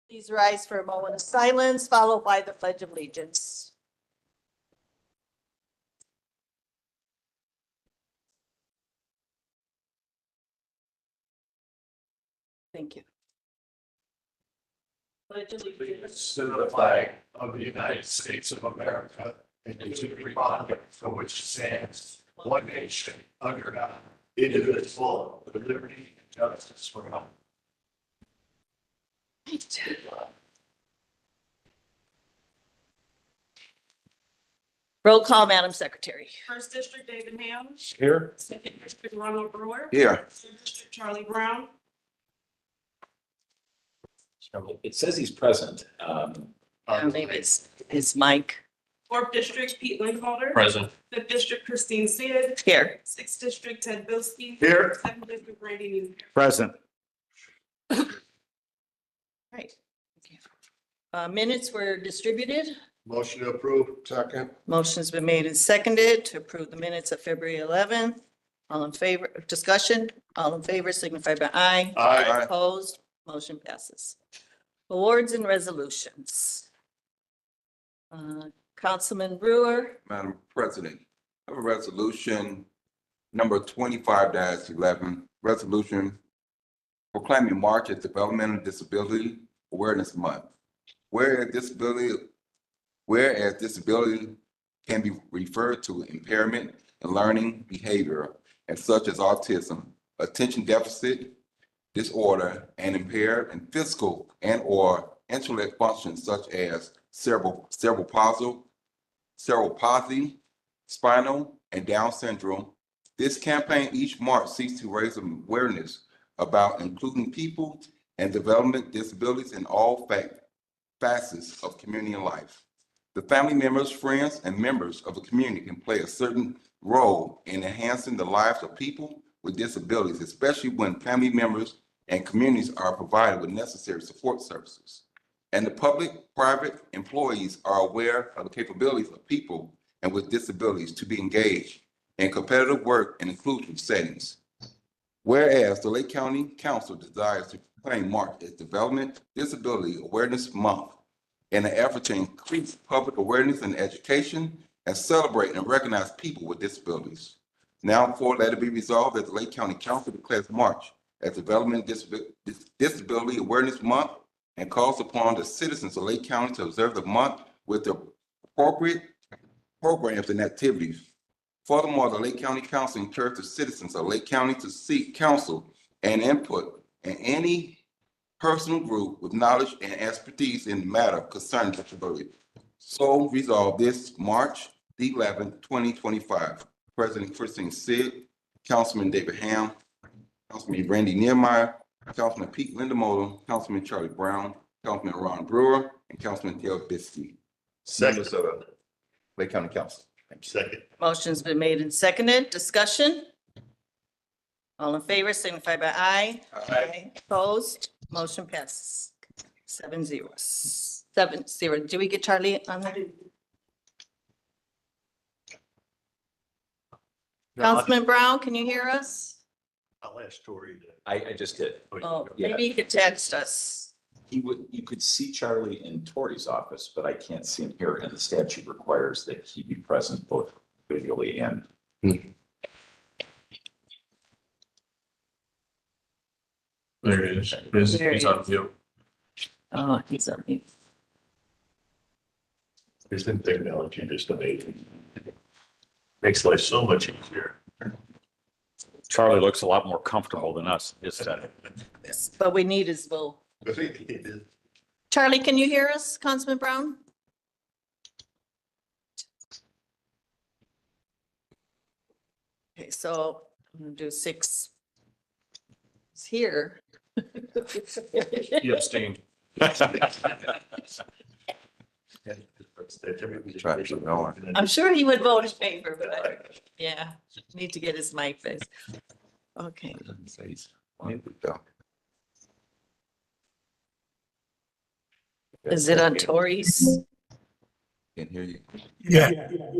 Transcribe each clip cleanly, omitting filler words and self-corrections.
Please rise for a moment of silence, followed by the Pledge of Allegiance. Thank you. Pledge allegiance To the flag of the United States of America and to the republic for which it stands, one nation, under God, indivisible, with liberty and justice for all. Roll call, Madam Secretary. First District, David Ham. Here. Second District, Ronald Brewer. Here. Third District, Charlie Brown. It says he's present. Maybe it's his mic. Fourth District, Pete Lincolter. Present. Fifth District, Christine Sid. Here. Sixth District, Ted Bilski. Here. Seventh District, Randy Newman. Present. Right. Thank you. Minutes were distributed. Motion to approve. Second. Motion's been made and seconded to approve the minutes of February 11th. All in favor, discussion, all in favor signify by aye. Aye. Opposed, motion passes. Awards and resolutions. Councilman Brewer, Madam President, I have a resolution number 25-11, resolution proclaiming March as Developmental Disability Awareness Month. Whereas disability can be referred to impairment in learning behavior, and such as autism, attention deficit disorder, and impaired in physical and or intellect functions such as cerebral palsy, spinal, and Down syndrome. This campaign each March seeks to raise awareness about including people and development disabilities in all facets of community life. The family members, friends, and members of the community can play a certain role in enhancing the lives of people with disabilities, especially when family members and communities are provided with necessary support services. And the public, private employees are aware of the capabilities of people and with disabilities to be engaged in competitive work and inclusive settings. Whereas the Lake County Council desires to proclaim March as Development Disability Awareness Month in an effort to increase public awareness and education and celebrate and recognize people with disabilities. Now, therefore, let it be resolved that the Lake County Council declares March as Development Disability Awareness Month and calls upon the citizens of Lake County to observe the month with the appropriate programs and activities. Furthermore, the Lake County Council encourages the citizens of Lake County to seek counsel and input in any personal group with knowledge and expertise in the matter concerning disability. So resolved this March the 11th, 2025. President Christine Sid, Councilman David Ham, Councilman Randy Nehemiah, Councilman Pete Lindemoter, Councilman Charlie Brown, Councilman Ron Brewer, and Councilman Ted Bilski. Members of the Lake County Council. Second. motion's been made and seconded. Discussion? All in favor signify by aye. Aye. Opposed, motion passes. 7-0. 7-0. Did we get Charlie on that? Councilman Brown, can you hear us? I'll ask Tori to. I just did. Oh, Yeah. maybe you could text us. You could see Charlie in Tori's office, but I can't see him here, and the statute requires that he be present both visually and. There it is. There He's he on view. Oh, he's on mute. Isn't technology just amazing? Makes life so much easier. Charlie looks a lot more comfortable than us. But we need his vote. Charlie, can you hear us, Councilman Brown? Okay, so I'm gonna do 6. It's here. You abstained. Try to keep going. I'm sure he would vote in favor, but yeah, need to get his mic fixed. Okay, Here we go. is it on Tori's? Can't hear you. Yeah.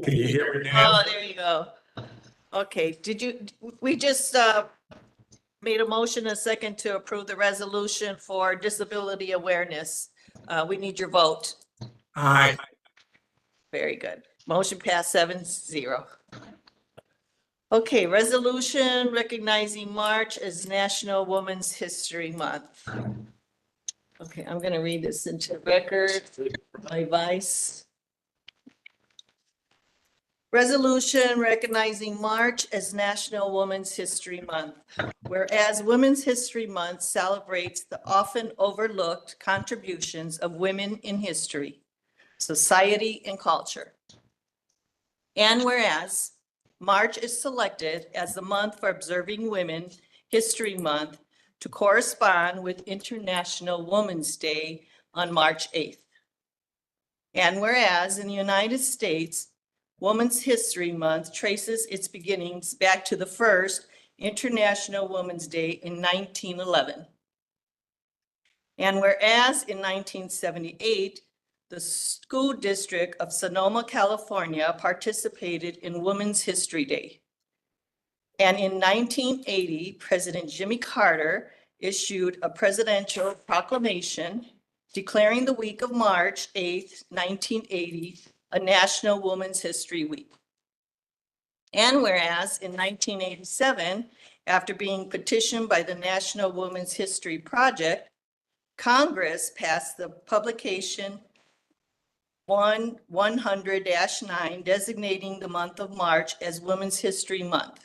Can you hear me now? Oh, there you go. Okay, we just made a motion, a second to approve the resolution for disability awareness. We need your vote. Aye. Very good. Motion passed 7-0. Okay, resolution recognizing March as National Women's History Month. Okay, I'm gonna read this into the record by Vice. Resolution recognizing March as National Women's History Month. Whereas Women's History Month celebrates the often overlooked contributions of women in history, society, and culture. And whereas March is selected as the month for observing Women History Month to correspond with International Women's Day on March 8th. And whereas in the United States, Women's History Month traces its beginnings back to the first International Women's Day in 1911. And whereas in 1978, the school district of Sonoma, California participated in Women's History Day. And in 1980, President Jimmy Carter issued a presidential proclamation declaring the week of March 8th, 1980, a National Women's History Week. And whereas in 1987, after being petitioned by the National Women's History Project, Congress passed the publication 100-9 designating the month of March as Women's History Month.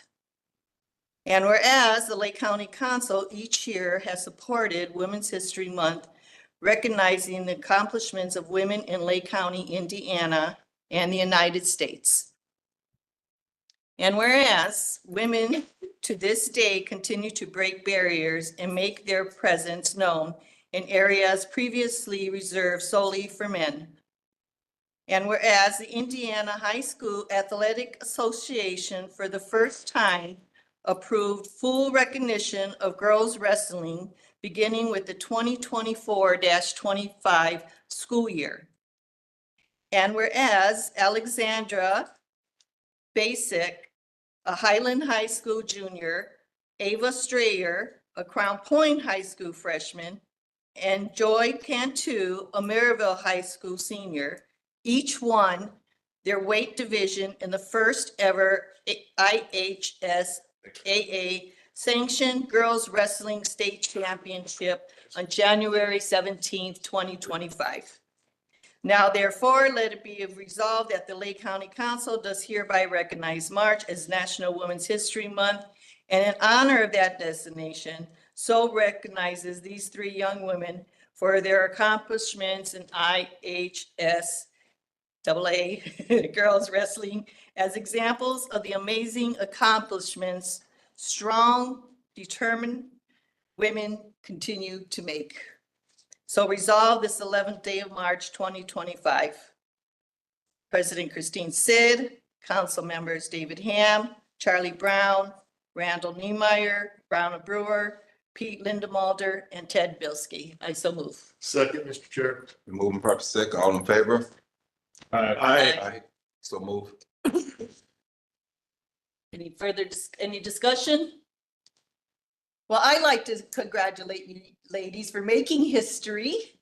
And whereas the Lake County Council each year has supported Women's History Month, recognizing the accomplishments of women in Lake County, Indiana, and the United States. And whereas women to this day continue to break barriers and make their presence known in areas previously reserved solely for men. And whereas the Indiana High School Athletic Association for the first time approved full recognition of girls wrestling beginning with the 2024-25 school year. And whereas Alexandra Basic, a Highland High School junior, Ava Strayer, a Crown Point High School freshman, and Joy Cantu, a Maryville High School senior, each won their weight division in the first ever IHSAA sanctioned girls wrestling state championship on January 17th, 2025. Now therefore, let it be resolved that the Lake County Council does hereby recognize March as National Women's History Month, and in honor of that designation, so recognizes these three young women for their accomplishments in IHSAA girls wrestling as examples of the amazing accomplishments strong, determined women continue to make. So resolve this 11th day of March, 2025. President Christine Sid, council members David Ham, Charlie Brown, Randall Niemeyer, Brown and Brewer, Pete Lindemalder, and Ted Bldg. I so move. Second, Mr. Chair. Been moving properly second, all in favor? Aye. So move. Any further, any discussion? Well, I like to congratulate you ladies for making history.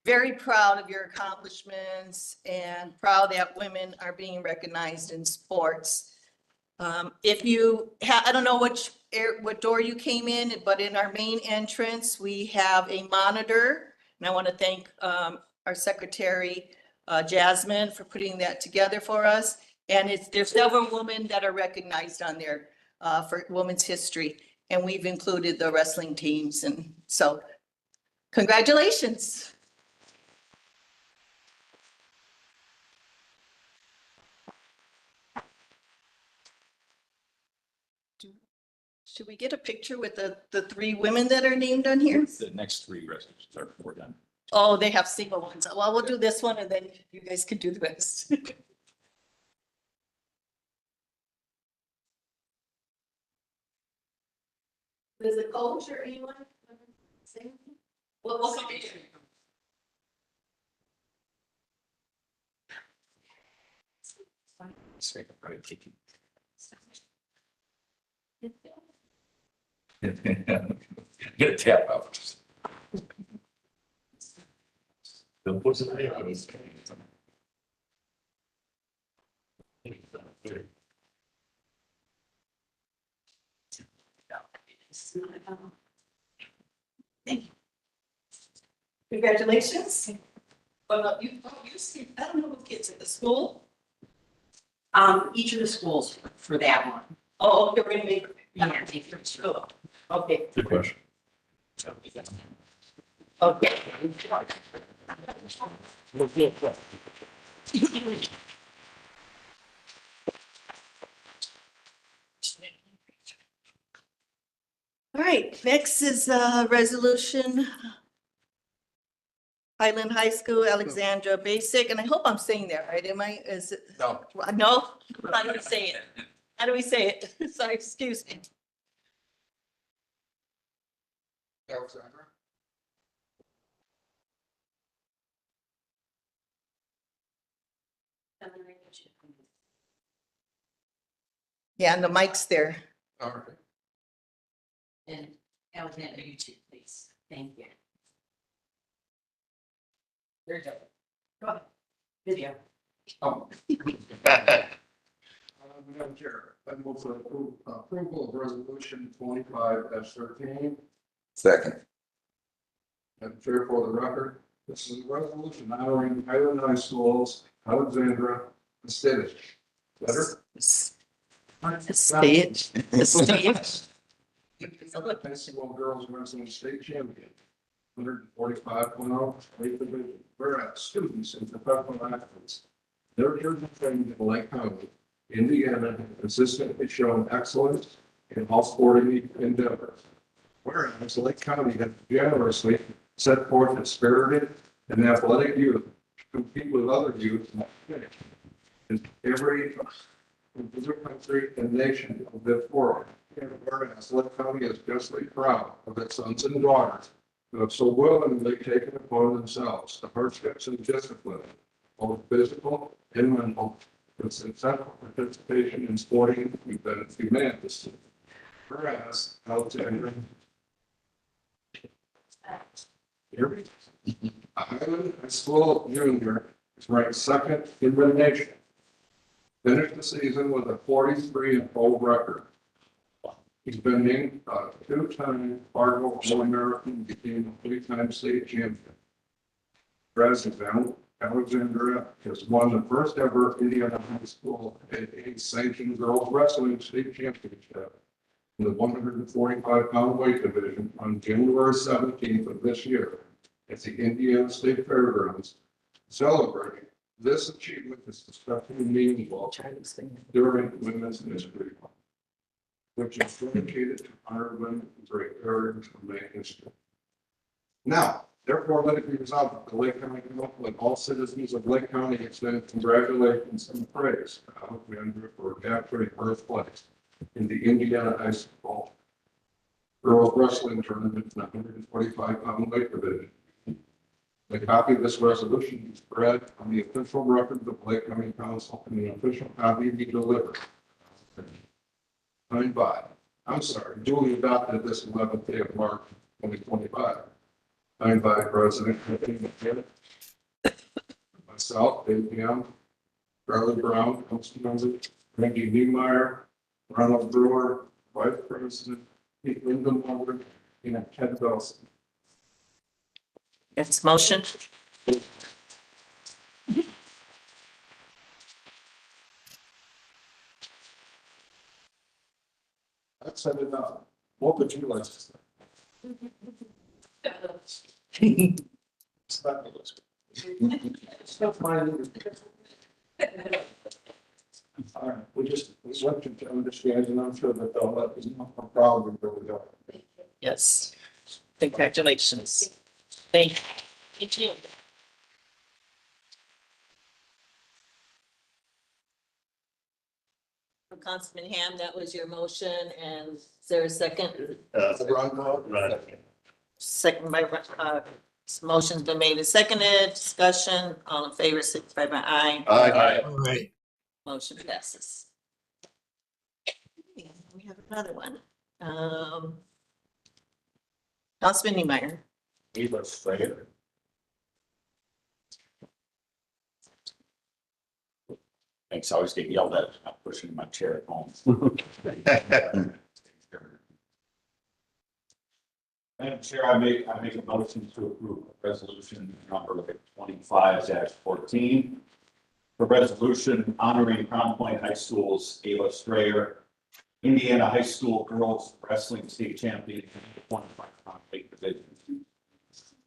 Very proud of your accomplishments and proud that women are being recognized in sports. If you I don't know what door you came in, but in our main entrance, we have a monitor. And I want to thank our secretary, Jasmine, for putting that together for us. And there's several women that are recognized on there for Women's History. And we've included the wrestling teams. And so congratulations. Should we get a picture with the three women that are named on here? The next three resolutions are we're done. Oh, they have single ones. Well, we'll do this one and then you guys can do the rest. Does the coach or anyone say anything? Well, we'll come here. So I can probably take you. Get a tap out. What's the name of this? Congratulations. You see, I don't know who gets it, the school? Each of the schools for that one. Oh, okay, we're gonna make. Yeah, take it. Sure. Okay, Good question. okay. All right, next is resolution. Highland High School, Alexandra Basic, and I hope I'm saying that right. Am I, is it? No. No? How do we say it? How do we say it? Sorry, excuse me. Alexandra? Yeah, and the mic's there. All right. And Alexander, you too, please. Thank you. There you go. Go ahead. Video. Madam Chair, I move for approval of resolution 25-13. Second. Madam Chair, for the record, this is a resolution honoring Highland High School's Alexandra estate. Better? Say it. Say it. High school girls wrestling state champion, 145.0, weight division, whereas students and professional athletes, their children trained in Lake County, Indiana, have consistently shown excellence in all sporting endeavors. Whereas Lake County has generously set forth its spirited and athletic youth to compete with other youth in every country and nation of this world. Whereas Lake County is justly proud of its sons and daughters who have so willingly taken upon themselves the hardships and discipline, both physical and mental, with successful participation in sporting events. Whereas Alexandra Highland High School Junior is ranked second in the nation. Finished the season with a 43-0 record. He's been named a two-time Fargo All-American, became a three-time state champion. President Alexandria has won the first ever Indiana High School a sanctioned girls wrestling state championship in the 145-pound weight division on January 17th of this year at the Indiana State Fairgrounds. Celebrating this achievement is especially meaningful during Women's History Month, which is dedicated to honor women who break barriers and make history. Now, therefore, let it be resolved that the Lake County Council and all citizens of Lake County extend congratulations and praise to Alexandra for capturing first place in the Indiana High School girls wrestling tournament in the 145-pound weight division. A copy of this resolution is read on the official record of the Lake County Council, and the official copy be delivered. Signed by, duly adopted this 11th day of March 2025. Signed by President myself, Dave Young, Charlie Brown, Councilmember Randy Niemeyer, Ronald Brewer, Vice President Pete Lindenberger, and Ted Belson. It's motion. That's said enough. What would you like to say? It's not it's not mine. All right, we want you to understand, and I'm sure that they'll let us know how proud of you we are. Yes. Congratulations. Thank you. You too. Councilman Ham, that was your motion, and is there a second? Ron call? Right. Second by, motion's been made and seconded, discussion, all in favor, signify by aye. Aye. Motion passes. We have another one. Councilman Niemeyer. He was fair. Thanks. I always get yelled at. I'm pushing my chair at home. Madam Chair, I make a motion to approve resolution number 25-14. The resolution honoring Crown Point High School's Ava Strayer, Indiana High School Girls Wrestling State Champion, 25-pound weight division.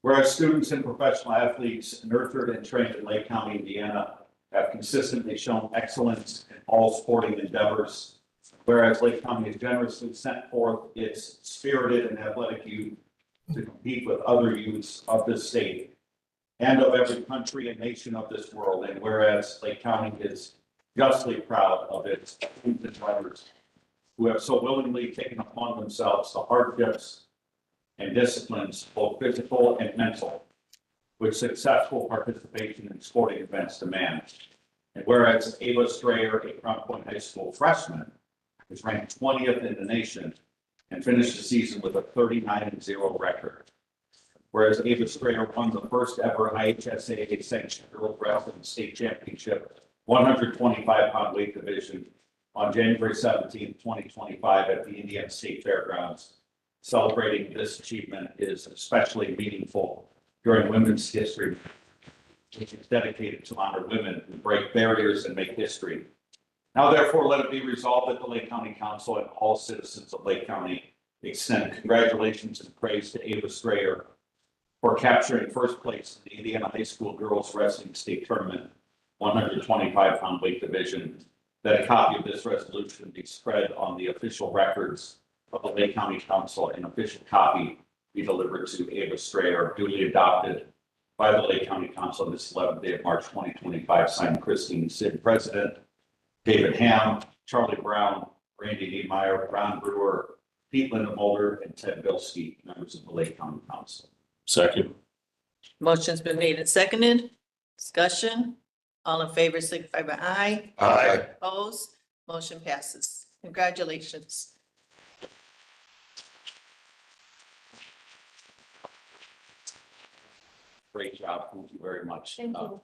Whereas students and professional athletes nurtured and trained in Lake County, Indiana, have consistently shown excellence in all sporting endeavors. Whereas Lake County has generously sent forth its spirited and athletic youth to compete with other youths of this state and of every country and nation of this world. And whereas Lake County is justly proud of its youth and drivers who have so willingly taken upon themselves the hardships and disciplines, both physical and mental, which successful participation in sporting events demand. And whereas Ava Strayer, a Crown Point High School freshman, is ranked 20th in the nation and finished the season with a 39-0 record. Whereas Ava Strayer won the first ever IHSAA sanctioned girls wrestling state championship 125-pound weight division on January 17, 2025 at the Indiana State Fairgrounds. Celebrating this achievement is especially meaningful during Women's History, which is dedicated to honor women who break barriers and make history. Now, therefore, let it be resolved that the Lake County Council and all citizens of Lake County extend congratulations and praise to Ava Strayer for capturing first place in the Indiana High School Girls Wrestling State Tournament 125-pound weight division. That a copy of this resolution be spread on the official records of the Lake County Council, and official copy be delivered to Ava Strayer, duly adopted by the Lake County Council on this 11th day of March 2025, signed Christine Sid, President, David Ham, Charlie Brown, Randy Niemeyer, Ron Brewer, Pete Lindemulder, and Ted Bldg, members of the Lake County Council. Second. Motion's been made and seconded. Discussion. All in favor, signify by aye. Aye. Opposed? Motion passes. Congratulations. Great job. Thank you very much. Thank you.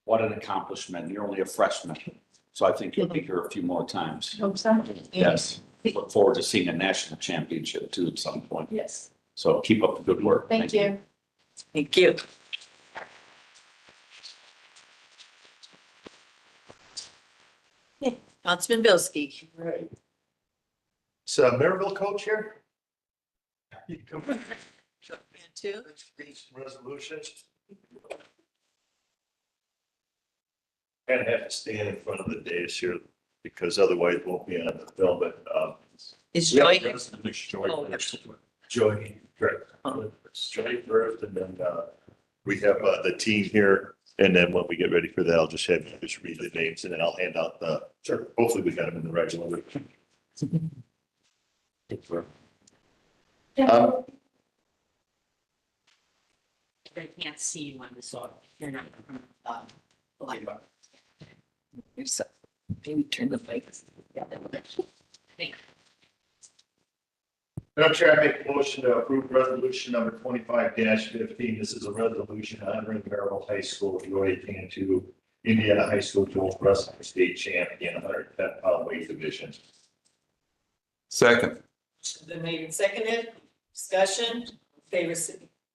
What an accomplishment. You're only a freshman, so I think you'll be here a few more times. Hope so. Yes. Look forward to seeing a national championship too at some point. Yes. So keep up the good work. Thank you. Thank you. Councilman Bldg. Right. So Maryville coach here? You come Two. read some resolutions. Kind of have to stand in front of the dais here because otherwise it won't be on the film, but Is Joy? Joy Oh, first. Joy, correct. It's Joy first, and then we have the team here. And then when we get ready for that, I'll just have you just read the names and then I'll hand out the, sure, hopefully we got them in the right order. I can't see you on this, you're not. Live. Maybe turn the mic. Madam Chair, I make a motion to approve resolution number 25-15. This is a resolution honoring Maryville High School Joy Cantu, Indiana High School Girls Wrestling State Champion, 110-pound weight division. Second. Been made and seconded. Discussion. Favor,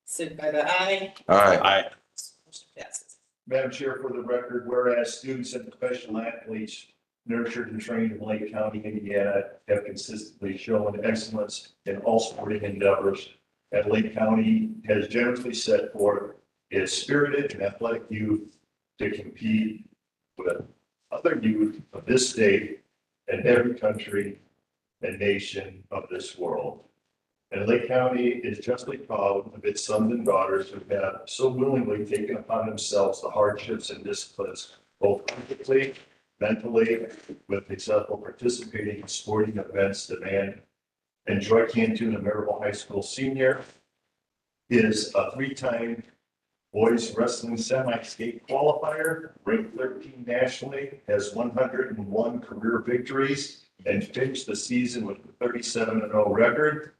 signify by aye. Aye. Motion passes. Madam Chair, for the record, whereas students and professional athletes nurtured and trained in Lake County, Indiana, have consistently shown excellence in all sporting endeavors, and Lake County has generously set forth its spirited and athletic youth to compete with other youth of this state and every country and nation of this world. And Lake County is justly proud of its sons and daughters who have so willingly taken upon themselves the hardships and disciplines, both physically, mentally, with successful participating in sporting events demand. And Joy Cantu, a Maryville High School senior, is a three-time boys wrestling semi-state qualifier, ranked 13 nationally, has 101 career victories, and finished the season with a 37-0 record.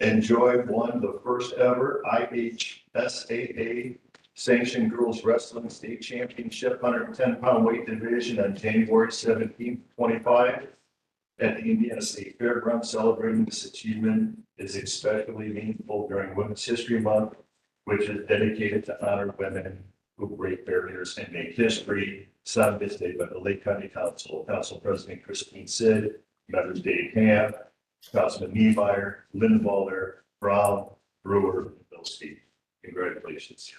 And Joy won the first ever IHSAA sanctioned girls wrestling state championship 110-pound weight division on January 17th, 25 at the Indiana State Fairgrounds. Celebrating this achievement is especially meaningful during Women's History Month, which is dedicated to honor women who break barriers and make history. Signed this day by the Lake County Council, Council President Christine Sid, members Dave Ham, Councilman Niemeyer, Lindwalder, Brown, Brewer, and Bldg. Congratulations.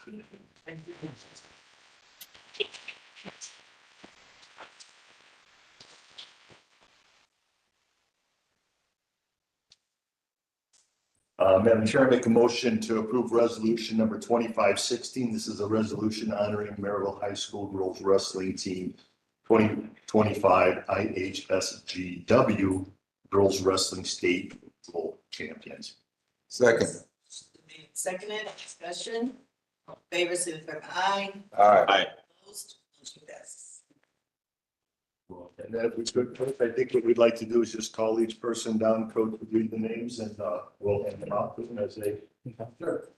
Madam Chair, I make a motion to approve resolution number 2516. This is a resolution honoring Maryville High School girls wrestling team 2025 IHSGW girls wrestling state world champions. Second. Seconded, discussion. All in favor, signify by aye. Aye. Opposed, motion passes. And that was good. I think what we'd like to do is just call each person down, Coach would read the names, and we'll hand them out to them as they. Sure.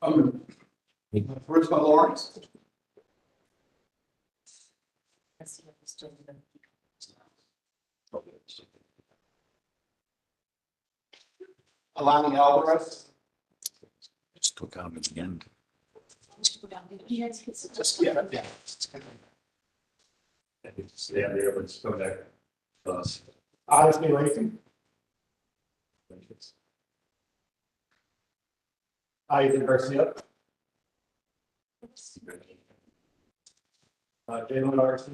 First one, Lawrence. Alani Alvarez. Just click on it again. Just, yeah. Stand there, but just come back. Us. Honestly, Racing. Ivan Garcia. Jalen Arce.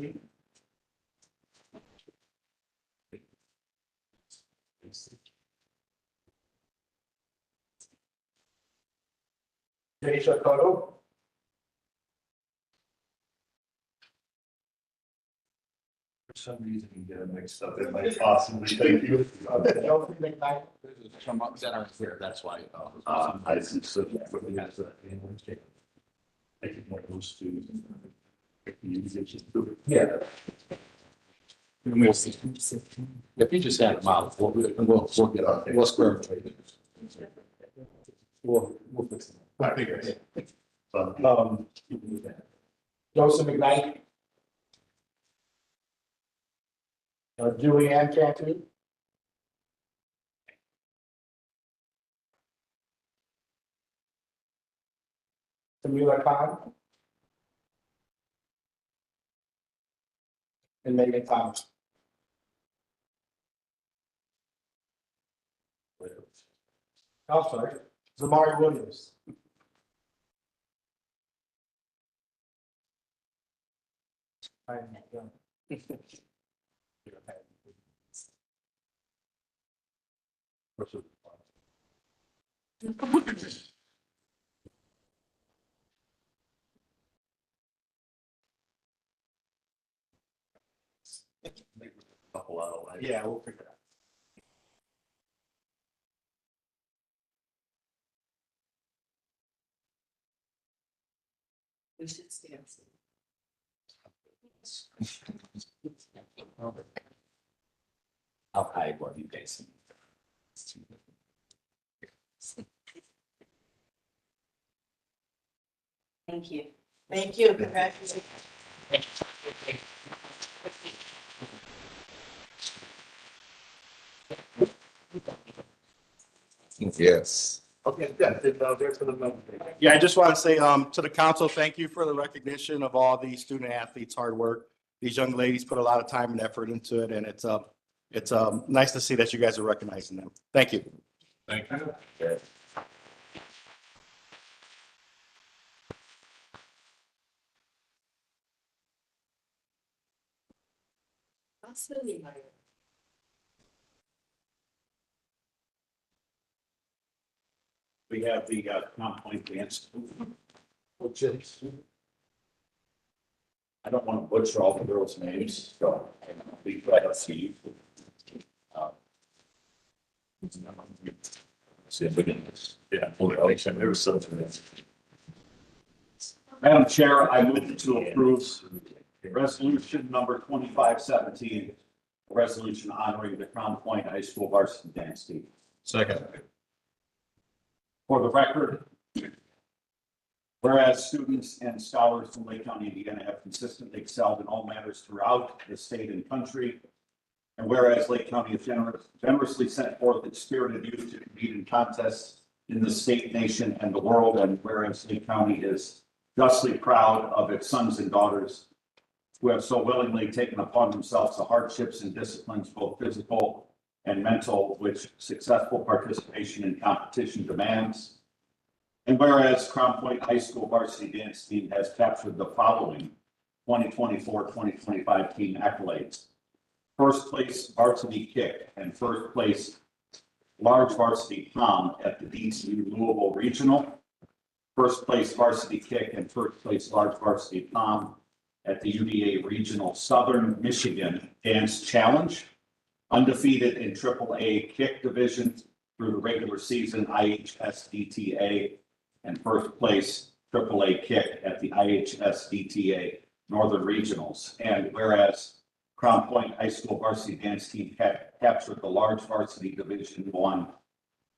Jaisha Cotto. For some reason, you get it mixed up. It might possibly. Thank you. Chelsea McKnight. Some ups that aren't here, that's why. I see. So, I think one of those two. Yeah. If you just had them out, we'll get on, we'll square it. We'll fix it. I figure it. Joseph McKnight. Julianne Cantu. Tamila Khan. And Megan Thomas. Oh, sorry, Zamari Williams. Couple out. Yeah, we'll figure it out. We should stand. How high were you guys? Thank you. Thank you. Congratulations. Yes. Okay, yeah, there's for the. Yeah, I just want to say to the council, thank you for the recognition of all these student athletes' hard work. These young ladies put a lot of time and effort into it, and it's nice to see that you guys are recognizing them. Thank you. Thank you. We have the non-point dance. Which is. I don't want to butcher all the girls' names, so I'll be glad to see you. See if we can, yeah. There was something. Madam Chair, I move to approve resolution number 2517, a resolution honoring the Crown Point High School varsity dance team. Second. For the record, Whereas students and scholars from Lake County, Indiana have consistently excelled in all matters throughout the state and country. And whereas Lake County has generously sent forth its spirited youth to compete in contests in the state, nation, and the world. And whereas Lake County is justly proud of its sons and daughters who have so willingly taken upon themselves the hardships and disciplines, both physical and mental, which successful participation in competition demands. And whereas Crown Point High School varsity dance team has captured the following 2024-2025 team accolades: first place varsity kick and first place large varsity pom at the DCU Louisville Regional, first place varsity kick and first place large varsity pom at the UVA Regional Southern Michigan Dance Challenge, undefeated in AAA kick division through the regular season IHSDTA, and first place AAA kick at the IHSDTA Northern Regionals. And whereas Crown Point High School varsity dance team captured the large varsity Division I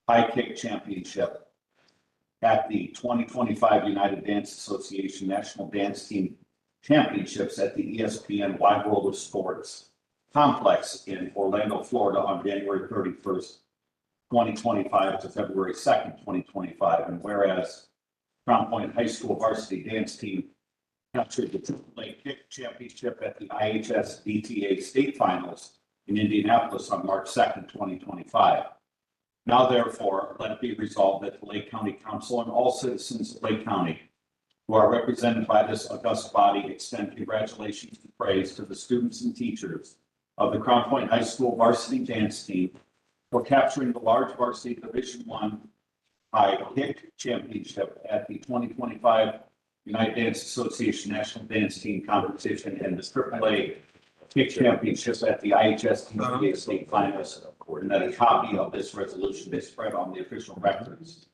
high kick championship at the 2025 United Dance Association National Dance Team Championships at the ESPN Wide World of Sports Complex in Orlando, Florida on January 31st, 2025 to February 2nd, 2025. And whereas Crown Point High School varsity dance team captured the AAA kick championship at the IHS DTA state finals in Indianapolis on March 2nd, 2025. Now therefore, let it be resolved that the Lake County Council and all citizens of Lake County who are represented by this august body extend congratulations and praise to the students and teachers of the Crown Point High School varsity dance team for capturing the large varsity Division I high kick championship at the 2025 United Dance Association National Dance Team Competition and the AAA kick championships at the IHS DTA state finals. And that a copy of this resolution is spread on the official records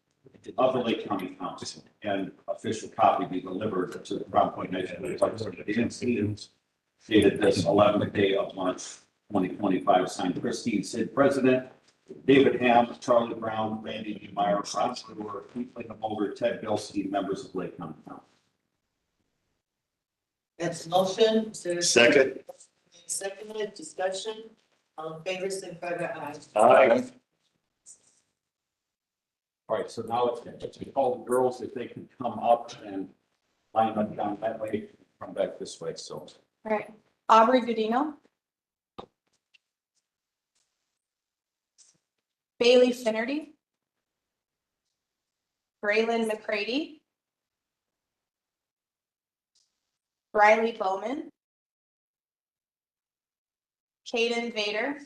of the Lake County Council, and official copy be delivered to the Crown Point National Dance Team dated this 11th day of March 2025, signed Christine Sid, President, David Ham, Charlie Brown, Randy D. Meyer, Ron Stewart, Keith Mulder, Ted Bldg, members of Lake County Council. That's a motion. Is there a Second. seconded discussion? All in favor, signify by aye. Aye. All right, so now it's we call the girls if they can come up and line up down that way, come back this way, so. All right, Aubrey Godino. Bailey Finnerty. Braylon McCready. Riley Bowman. Caden Vader.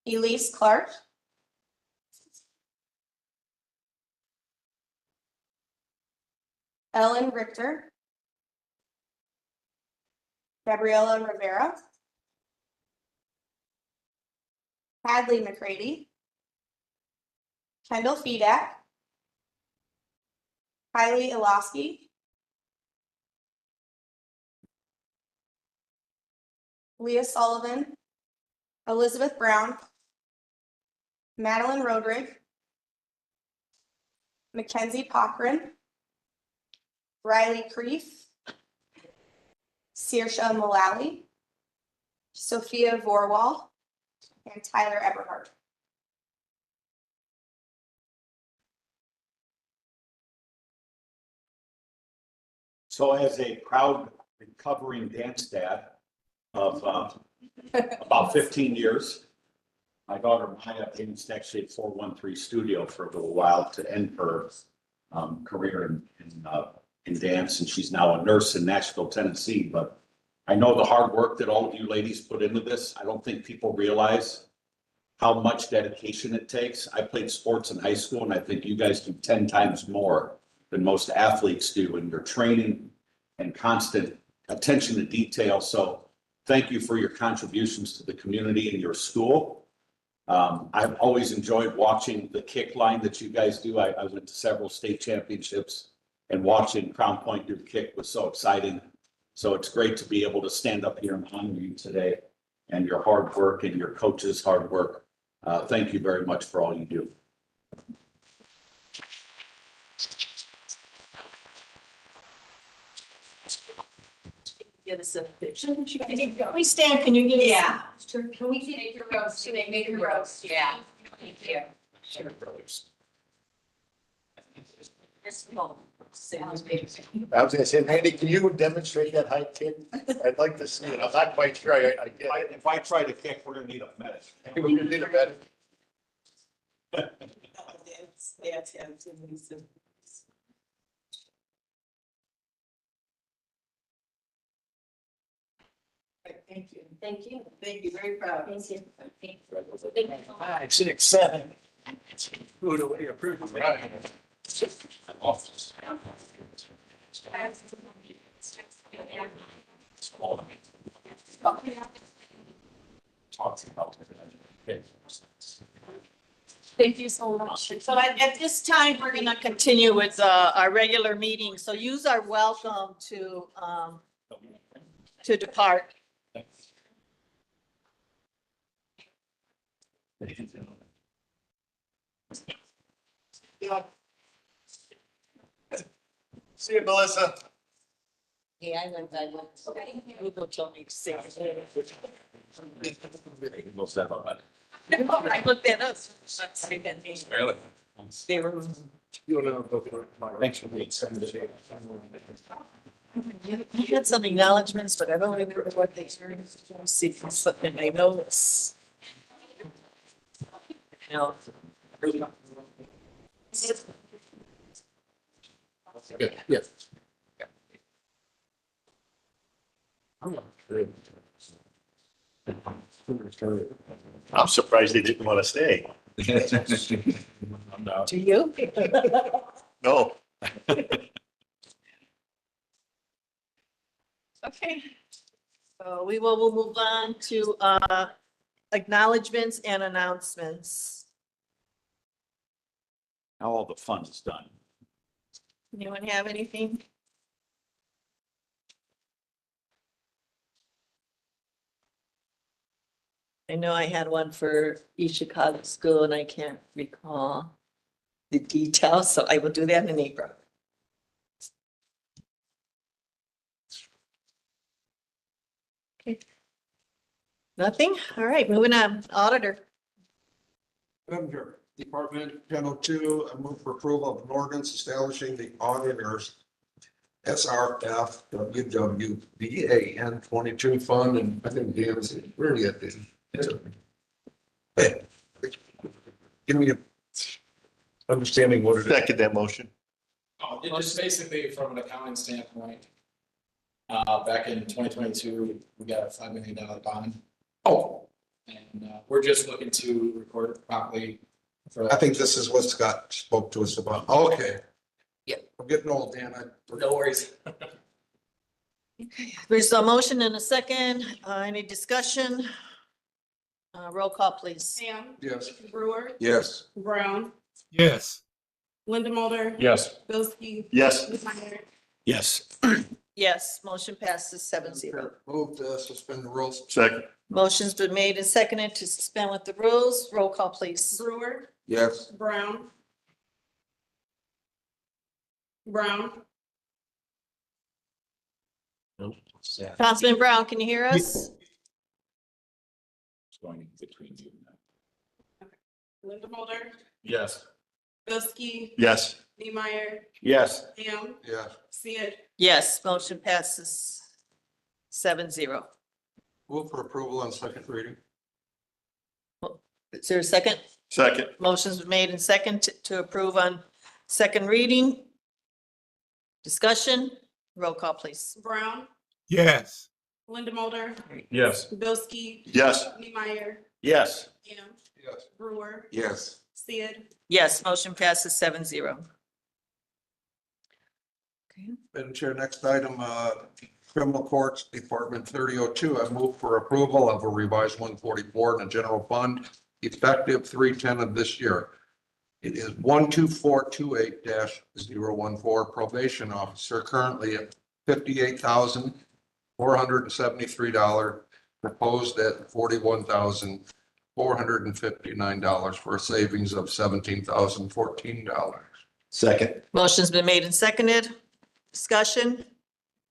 Elise Clark. Ellen Richter. Gabriela Rivera. Hadley McCready. Kendall Fedak. Kylie Iloski. Leah Sullivan. Elizabeth Brown. Madeline Roderick. Mackenzie Cochran. Riley Creef. Saoirse Mullally. Sophia Vorwall. And Tyler Eberhardt. So as a proud recovering dance dad of about 15 years, my daughter Maya danced actually at 413 Studio for a little while to end her career in dance, and she's now a nurse in Nashville, Tennessee. But I know the hard work that all of you ladies put into this. I don't think people realize how much dedication it takes. I played sports in high school, and I think you guys do 10 times more than most athletes do in your training and constant attention to detail. So thank you for your contributions to the community and your school. I've always enjoyed watching the kick line that you guys do. I went to several state championships, and watching Crown Point do kick was so exciting. So it's great to be able to stand up here and honor you today and your hard work and your coaches' hard work. Thank you very much for all you do. get us a picture. Please stand, can you get us? Yeah. Can we take your roast? Can they make your roast? Yeah. Thank you. Sure. This one. Sounds good. I was gonna say, Randy, can you demonstrate that height, kid? I'd like to see it. I'm not quite sure. I get it. If I try to kick, we're gonna need a medic. We can do better. Thank you. Thank you. Thank you, very proud. Thank you. Five, 6, 7. Who do we approve? Right. Office. Talking about it. Thank you so much. So at this time, we're gonna continue with our regular meeting, so use our welcome to depart. See you, Melissa. Yeah, I went. We go till next 6. We'll step up. I looked at us. Really? They were. Thanks for being. I had some acknowledgements, but I don't remember what they were. See if it's something I noticed. No. Good, yes. I'm surprised they didn't want to stay. Do you? No. Okay. So we'll move on to acknowledgements and announcements. Now all the fun is done. Anyone have anything? I know I had one for East Chicago School and I can't recall the details, so I will do that in April. Okay. Nothing? All right, moving on. Auditor. Madam Chair, Department General 2, I move for approval of an ordinance establishing the auditors SRF WWBAN 22 fund, and I think Dan is really at the. Give me a understanding what it is. Second that motion. It just basically from an accounting standpoint, back in 2022, we got a $5 million bond. Oh, And we're just looking to record it properly. I think this is what Scott spoke to us about. Okay. Yeah. I'm getting old, Dan. No worries. There's a motion and a second. Any discussion? Roll call, please. Ham, Yes. Brewer, Yes. Brown, Yes. Linda Mulder. Yes. Bilski. Yes. Meyer. Yes. Yes, motion passes 7-0. Move to suspend the rules. Second. Motion's been made and seconded to suspend with the rules. Roll call, please. Brewer, Yes. Brown. Brown, Councilman Brown, can you hear us? It's going between you and Linda Mulder, Yes. Bilski, Yes. Meyer, Yes. Ham, Yes. Sid. Yes, motion passes 7-0. Move for approval on second reading. Is there a second? Second. Motion's been made and second to approve on second reading. Discussion, roll call, please. Brown, Yes. Linda Mulder, Yes. Bilski, Yes. Meyer, Yes. Ham, Yes. Brewer, Yes. Sid. Yes, motion passes 7-0. Okay, Madam Chair, next item, Criminal Courts Department 3002. I move for approval of a revised 144 in the general fund effective 3/10 of this year. It is 12428-014 probation officer, currently at $58,473, proposed at $41,459 for a savings of $17,014. Second. motion's been made and seconded. Discussion,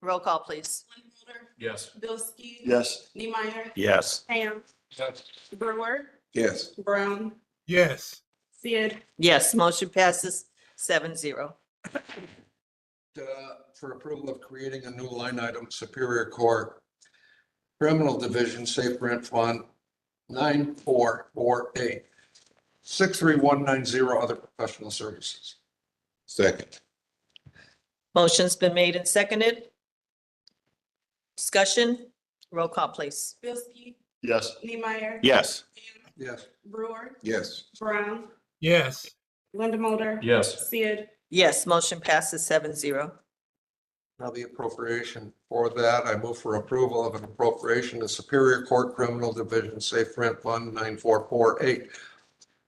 Roll call, please. Lindenmulder, Yes. Bilski. Yes. Neemeyer, Yes. Ham, Yes. Brewer, Yes. Brown, Yes. Sid, Yes, motion passes 7-0. For approval of creating a new line item, Superior Court Criminal Division Safe Rent Fund 9448. 63190 other professional services. Second. Motion's been made and seconded. Discussion, roll call, please. Bilski, Yes. Neemeyer. Yes. Ham, Yes. Brewer, Yes. Brown, Yes. Lindenmulder. Yes. Sid, Yes, motion passes 7-0. Now the appropriation for that, I move for approval of an appropriation to Superior Court Criminal Division Safe Rent Fund 9448.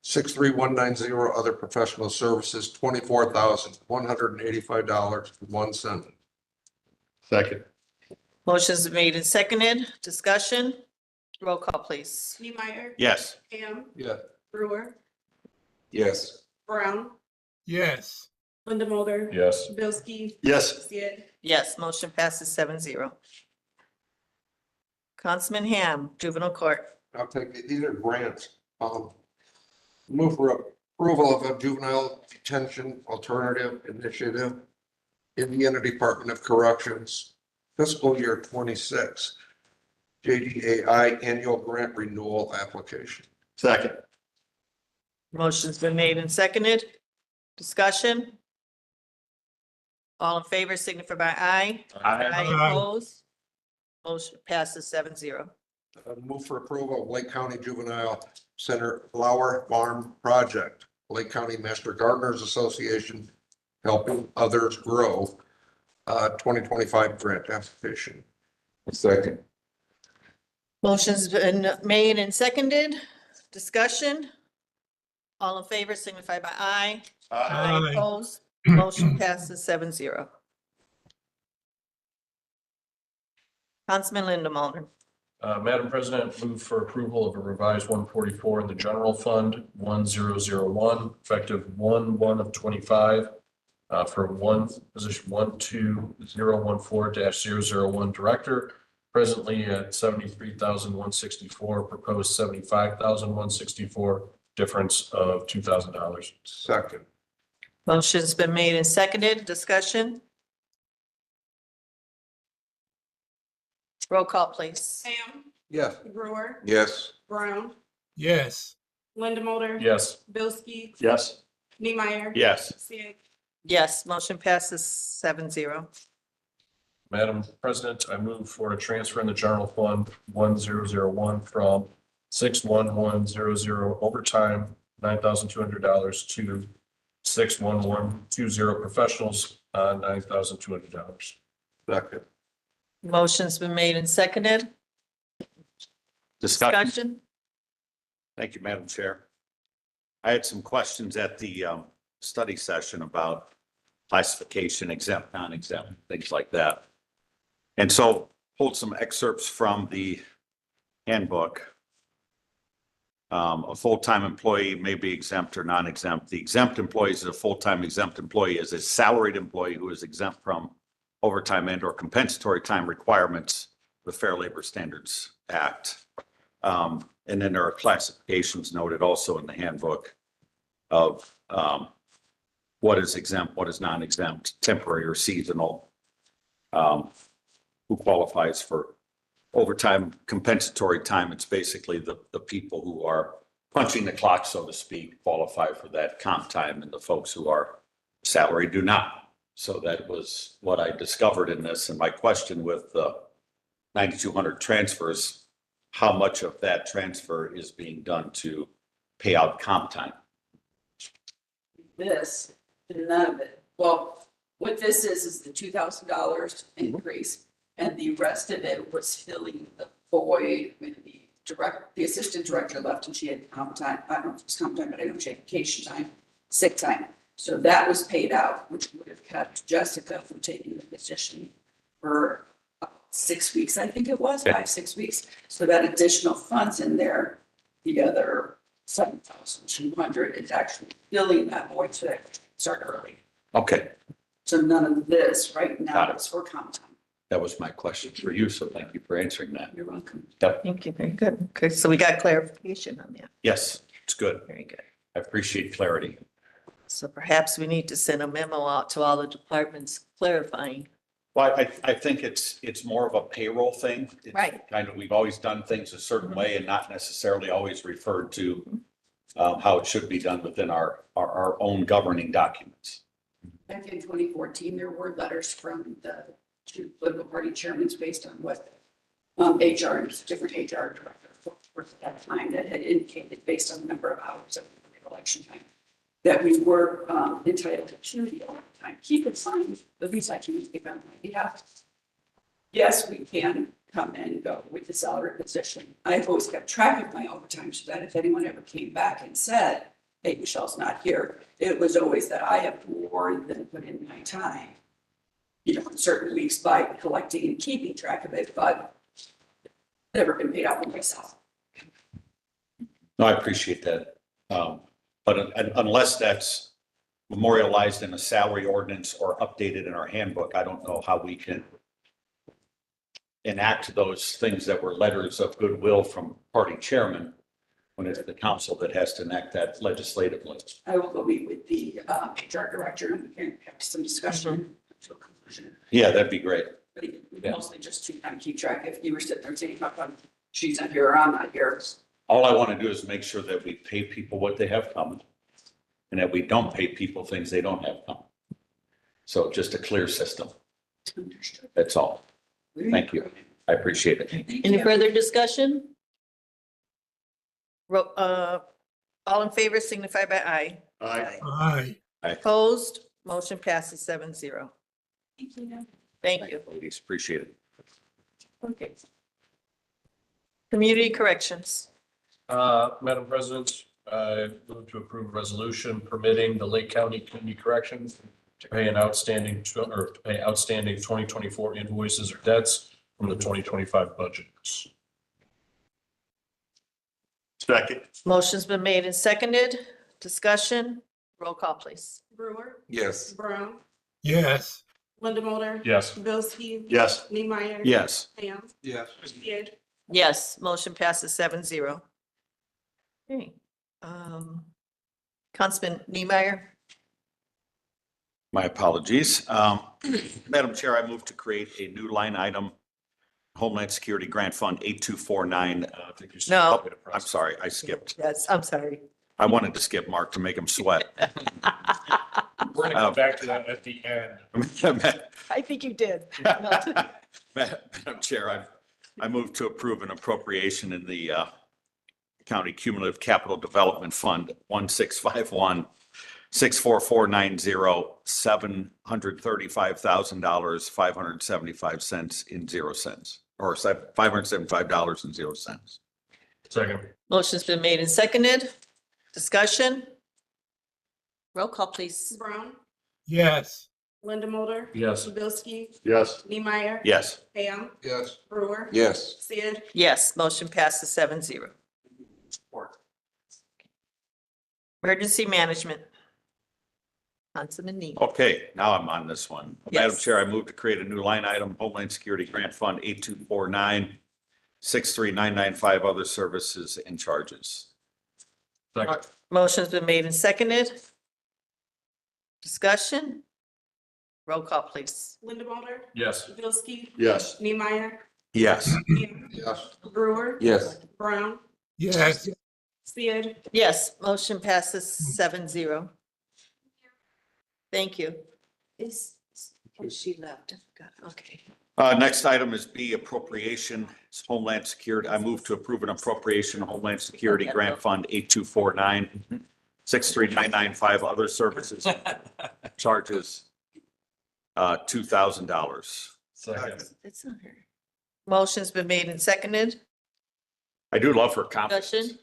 63190 other professional services, $24,185.01. Second. Motion's been made and seconded. Discussion, roll call, please. Neemeyer. Yes. Ham, Yeah. Brewer, Yes. Brown, Yes. Lindenmulder. Yes. Bilski, Yes. Sid, Yes, motion passes 7-0. Councilman Ham, juvenile court. I'll take, these are grants. Move for approval of a juvenile detention alternative initiative, Indiana Department of Corrections, fiscal year 26, JDAI annual grant renewal application. Second. Motion's been made and seconded. Discussion. All in favor signify by aye. Aye. Opposed. Motion passes 7-0. Move for approval of Lake County Juvenile Center Flower Farm Project, Lake County Master Gardeners Association, helping others grow, 2025 grant application. Second. Motion's been made and seconded. Discussion. All in favor signify by aye. Aye. Opposed. Motion passes 7-0. Councilman Lindenmulder. Madam President, move for approval of a revised 144 in the general fund 1001, effective 1/1/25, for position 12014-001 director, presently at 73,164, proposed 75,164, difference of $2,000. Second. Motion's been made and seconded. Discussion. Roll call, please. Ham, Yes. Brewer, Yes. Brown, Yes. Lindenmulder. Yes. Bilski, Yes. Neemeyer. Yes. Sid, Yes, motion passes 7-0. Madam President, I move for a transfer in the general fund 1001 from 61100 overtime, $9,200 to 61120 professionals, $9,200. Second. Motion's been made and seconded. Discussion. Discussion. Thank you, Madam Chair. I had some questions at the study session about classification, exempt, non-exempt, things like that. And so pulled some excerpts from the handbook. A full-time employee may be exempt or non-exempt. The exempt employee is a full-time exempt employee is a salaried employee who is exempt from overtime and or compensatory time requirements with Fair Labor Standards Act. And then there are classifications noted also in the handbook of what is exempt, what is non-exempt, temporary or seasonal, who qualifies for overtime, compensatory time. It's basically the people who are punching the clock, so to speak, qualify for that comp time, and the folks who are salaried do not. So that was what I discovered in this. And my question with the 9,200 transfers, how much of that transfer is being done to pay out comp time? This, none of it. Well, what this is the $2,000 increase, and the rest of it was filling the void when the assistant director left and she had comp time. I don't know if it was comp time, but I know she had vacation time, sick time. So that was paid out, which would have kept Jessica from taking the position for 6 weeks, I think it was, 5-6 weeks. So that additional funds in there, the other 7,200 is actually filling that void to start early. Okay, So none of this right now Got it. is for comp time. That was my question for you, so thank you for answering that. You're welcome. Yep, Thank you. Very good. Okay, so we got clarification on that. yes, it's good. Very good. I appreciate clarity. So perhaps we need to send a memo out to all the departments clarifying. Well, I think it's more of a payroll thing. It's Right. Kind of, we've always done things a certain way and not necessarily always referred to how it should be done within our own governing documents. Back in 2014, there were letters from the two political party chairmen based on what HR, different HR directors at that time that had indicated based on the number of hours of election time that we were entitled to the overtime. Keep in mind, the least I can give on my behalf. Yes, we can come and go with the salary position. I've always kept track of my overtime so that if anyone ever came back and said, hey, Michelle's not here, it was always that I have more than put in my time. You know, in certain weeks by collecting and keeping track of it, but never been paid out for myself. No, I appreciate that. But unless that's memorialized in a salary ordinance or updated in our handbook, I don't know how we can enact those things that were letters of goodwill from party chairman when it's the council that has to enact that legislatively. I will go meet with the HR director and have some discussion to a conclusion. Yeah, that'd be great. But mostly just to kind of keep track if you were sitting there saying, she's not here or I'm not here. All I want to do is make sure that we pay people what they have coming and that we don't pay people things they don't have coming. So just a clear system. Understood. That's all. Thank you. I appreciate it. Any further discussion? All in favor signify by aye. Aye. Opposed, motion passes 7-0. Thank you. Thank you. Ladies, appreciate it. Okay. Community corrections. Madam President, I move to approve a resolution permitting the Lake County Community Corrections to pay outstanding 2024 invoices or debts from the 2025 budget. Second. Motion's been made and seconded. Discussion. Roll call, please. Brewer, Yes. Brown, Yes. Linda Mulder. Yes. Billski, Yes. Neemeyer. Yes. Ham, Yes. Sid, Yes, motion passes 7-0. Okay. Councilman Niemeyer. My apologies. Madam Chair, I move to create a new line item, Homeland Security Grant Fund 8249. No. I'm sorry, I skipped. Yes, I'm sorry. I wanted to skip Mark to make him sweat. We're gonna come back to that at the end. I think you did. Madam Chair, I move to approve an appropriation in the County Cumulative Capital Development Fund 1651 64490 $735,000 575 in 0 cents, or $575.00. Second. Motion's been made and seconded. Discussion. Roll call, please. Brown, Yes. Linda Mulder. Yes. Billski, Yes. Neemeyer. Yes. Ham, Yes. Brewer. Yes. Sid, Yes, motion passes 7-0. Emergency management. Councilman Nee. Okay, now I'm on this one. Madam Yes. Chair, I move to create a new line item, Homeland Security Grant Fund 8249 63995 other services and charges. Second. Motion's been made and seconded. Discussion. Roll call, please. Linda Mulder. Yes. Billski, Yes. Neemeyer. Yes. Ham, Yes. Brewer. Yes. Brown, Yes. Sid, Yes, motion passes 7-0. Thank you. She left. Okay. Next item is B, appropriation, It's Homeland Security. I move to approve an appropriation, Homeland Security Grant Fund 8249 63995 other services charges $2,000. Second. It's not her. Motion's been made and seconded. I do love her confidence. Discussion.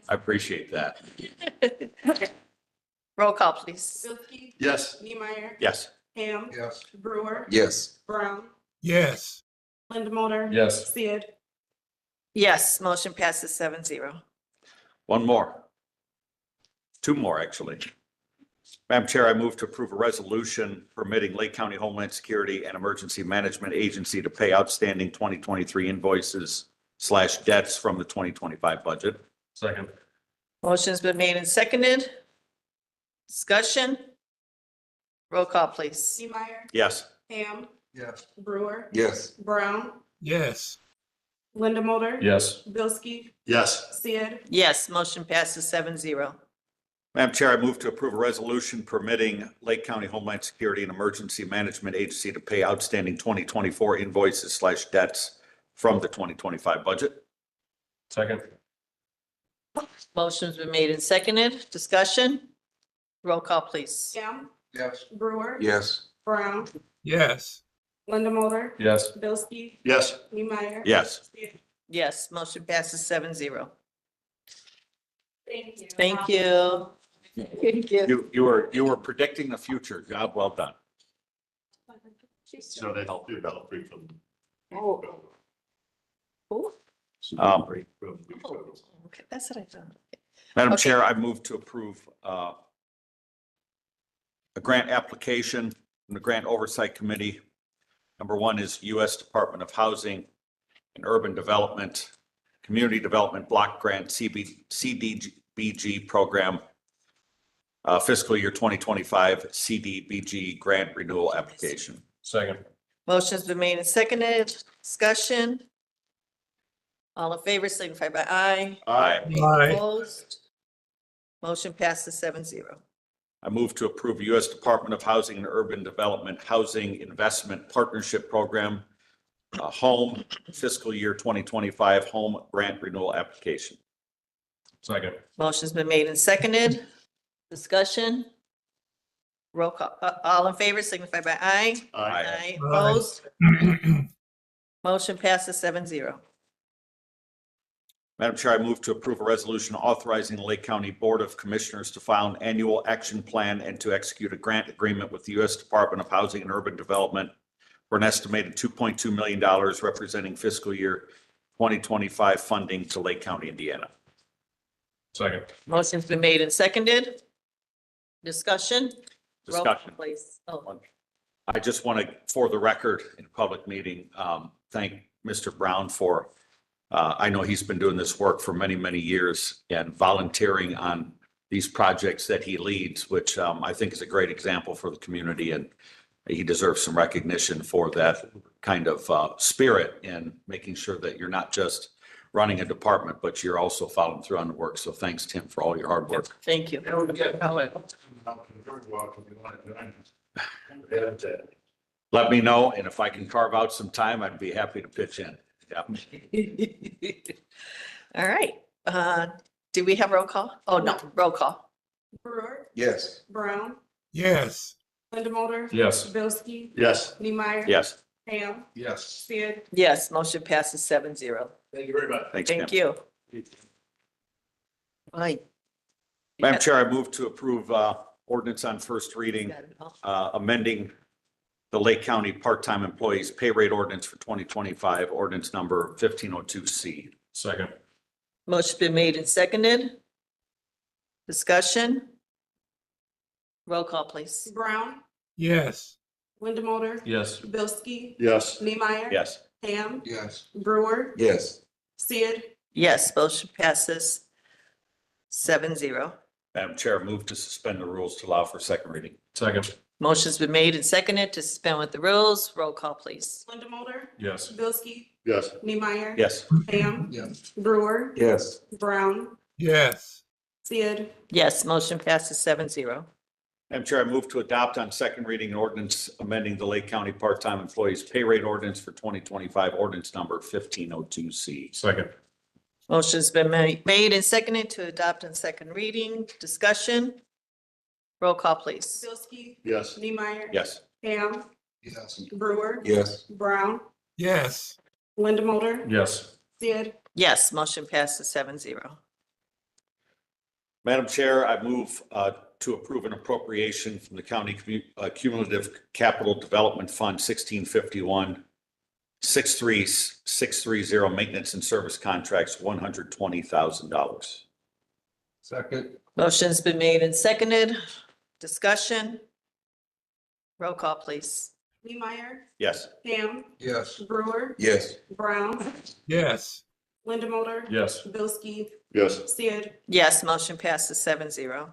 I appreciate that. Roll call, please. Billski, Yes. Neemeyer. Yes. Ham, Yes. Brewer. Yes. Brown, Yes. Linda Mulder. Yes. Sid, Yes, motion passes 7-0. One more. Two more, actually. Madam Chair, I move to approve a resolution permitting Lake County Homeland Security and Emergency Management Agency to pay outstanding 2023 invoices / debts from the 2025 budget. Second. Motion's been made and seconded. Discussion? Roll call, please. Neemeyer, Yes. Ham, Yes. Brewer, Yes. Brown, Yes. Linda Mulder. Yes. Bilski, Yes. Sid, Yes, motion passes 7-0. Madam Chair, I move to approve a resolution permitting Lake County Homeland Security and Emergency Management Agency to pay outstanding 2024 invoices / debts from the 2025 budget. Second. Motion's been made and seconded. Discussion? Roll call, please. Ham, Yes. Brewer, Yes. Brown, Yes. Linda Mulder, Yes. Bilski, Yes. Neemeyer. Yes. Sid. Yes, motion passes 7-0. Thank you. Thank you. Thank you. You were predicting the future. Job well done. So they help you develop from. Oh. Oh, okay, that's what I thought. Madam Okay. Chair, I move to approve a grant application from the Grant Oversight Committee. Number one is U.S. Department of Housing and Urban Development, Community Development Block Grant CDBG Program, fiscal year 2025 CDBG Grant Renewal Application. Second. Motion's been made and seconded. Discussion? All in favor, signify by aye. Aye. Opposed? Motion passes 7-0. I move to approve U.S. Department of Housing and Urban Development Housing Investment Partnership Program, Home fiscal year 2025 Home Grant Renewal Application. Second. Motion's been made and seconded. Discussion? Roll call. All in favor, signify by aye. Aye. Opposed? Motion passes 7-0. Madam Chair, I move to approve a resolution authorizing the Lake County Board of Commissioners to file an annual action plan and to execute a grant agreement with the U.S. Department of Housing and Urban Development for an estimated $2.2 million representing fiscal year 2025 funding to Lake County, Indiana. Second. Motion's been made and seconded. Discussion? Roll call, Discussion. please. Oh, I just want to, for the record, in a public meeting, thank Mr. Brown for, I know he's been doing this work for many, many years and volunteering on these projects that he leads, which I think is a great example for the community. And he deserves some recognition for that kind of spirit in making sure that you're not just running a department, but you're also following through on the work. So thanks, Tim, for all your hard work. thank you. Let me know, and if I can carve out some time, I'd be happy to pitch in. Yeah. All right. Do we have roll call? Oh, no, roll call. Brewer, Yes. Brown, Yes. Linda Mulder. Yes. Bilski, Yes. Neemeyer. Yes, Ham, Yes. Sid. Yes, motion passes 7-0. Thank you very much. thanks, Tim. Thank you. Right. Madam Chair, I move to approve ordinance on first reading, amending the Lake County part-time employees pay rate ordinance for 2025, ordinance number 1502C. Second. Motion's been made and seconded. Discussion? Roll call, please. Brown, Yes. Linda Mulder. Yes. Bilski, Yes. Neemeyer. Yes, Ham, Yes. Brewer, Yes. Sid. Yes, motion passes 7-0. Madam Chair, I move to suspend the rules to allow for second reading. Second. Motion's been made and seconded to suspend with the rules. Roll call, please. Linda Mulder, Yes. Bilski, Yes. Neemeyer. Yes, Ham, Yes. Brewer, Yes. Brown, Yes. Sid. Yes, motion passes 7-0. Madam Chair, I move to adopt on second reading an ordinance amending the Lake County part-time employees pay rate ordinance for 2025, ordinance number 1502C. Second. Motion's been made and seconded to adopt on second reading. Discussion? Roll call, please. Bilski, Yes. Neemeyer. Yes, Ham, Yes. Brewer, Yes. Brown, Yes. Linda Mulder. Yes. Sid. Yes, motion passes 7-0. Madam Chair, I move to approve an appropriation from the County Cumulative Capital Development Fund 1651, 63630 Maintenance and Service Contracts, $120,000. Second. Motion's been made and seconded. Discussion? Roll call, please. Neemeyer, Yes. Ham, Yes. Brewer, Yes. Brown, Yes. Lindamotor. Yes. Bilski, Yes. Sid, Yes, motion passes 7-0.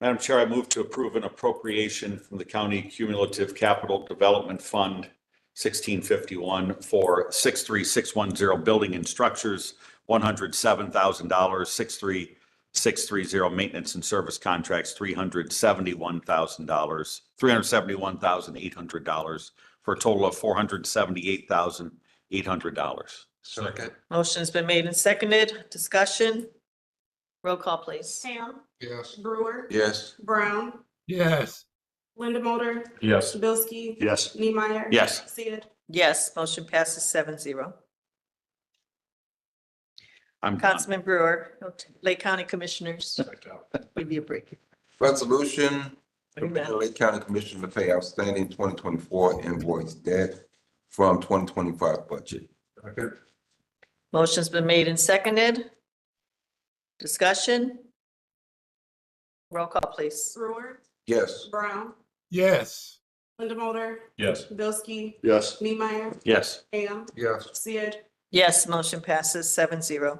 Madam Chair, I move to approve an appropriation from the County Cumulative Capital Development Fund 1651 for 63610 building and structures, $107,000, 63630 maintenance and service contracts, $371,000, $371,800 for a total of $478,800. Second. Motion's been made and seconded. Discussion? Roll call, please. Ham, Yes. Brewer, Yes. Brown, Yes. Lindamotor, Yes. Bilski. Yes. Neemeyer. Yes. Sid, Yes, motion passes 7-0. I'm done. Councilman Brewer, Lake County Commissioners, give you a break. Resolution, Amen. the Lake County Commission to pay outstanding 2024 invoice debt from 2025 budget. Second. Motion's been made and seconded. Discussion? Roll call, please. Brewer, Yes. Brown, Yes. Lindamotor, Yes. Bilski, Yes. Neemeyer, Yes. Ham, Yes. Sid, Yes, motion passes 7-0.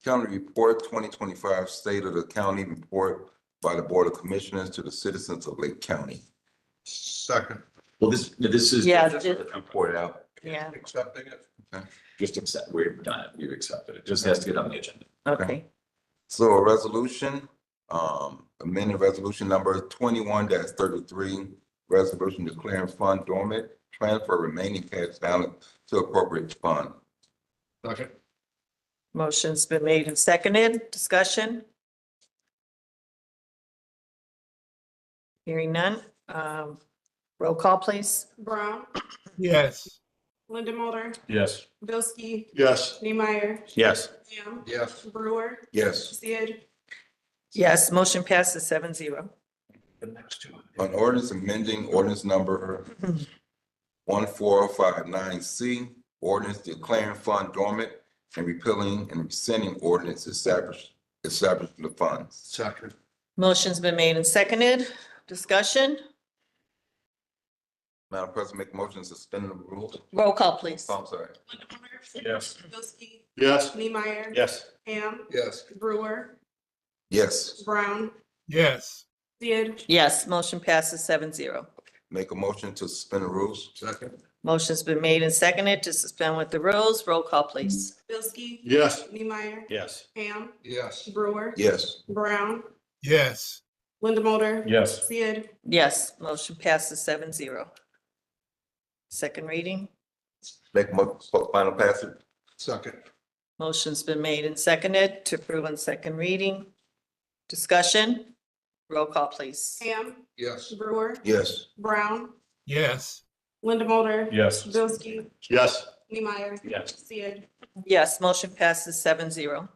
County Report 2025 State of the County Report by the Board of Commissioners to the citizens of Lake County. Second. Well, this is. Yeah, just it- report out. Yeah, Accepting it. Just accept, we've done it, we've accepted it, just has to get on the agenda. okay. So a resolution, amended resolution number 21-33, resolution declaring fund dormant, transfer remaining cash balance to appropriate fund. Second. Motion's been made and seconded. Discussion? Hearing none. Roll call, please. Brown, Yes. Lindamotor, Yes. Bilski, Yes. Neemeyer, Yes. Ham, Yes. Brewer, Yes. Sid, Yes, motion passes 7-0. The next two. An ordinance amending ordinance number 1459C, ordinance declaring fund dormant and repealing and rescinding ordinance establishing the funds. Second. Motion's been made and seconded. Discussion? Madam President, make a motion to suspend the rules. Roll call, please. Oh, I'm sorry. Lindamotor, Yes. Bilski, Yes. Neemeyer, Yes. Ham, Yes. Brewer, Yes. Brown, Yes. Sid, Yes, motion passes 7-0. Make a motion to suspend the rules. Second. Motion's been made and seconded to suspend with the rules. Roll call, please. Bilski, Yes. Neemeyer, Yes. Ham, Yes. Brewer, Yes. Brown, Yes. Lindamotor, Yes. Sid, Yes, motion passes 7-0. Second reading. Make a motion for final passage. Second. Motion's been made and seconded to approve on second reading. Discussion? Roll call, please. Ham, Yes. Brewer, Yes. Brown, Yes. Lindamotor, Yes. Bilski, Yes. Neemeyer, Yes. Sid, Yes, motion passes 7-0.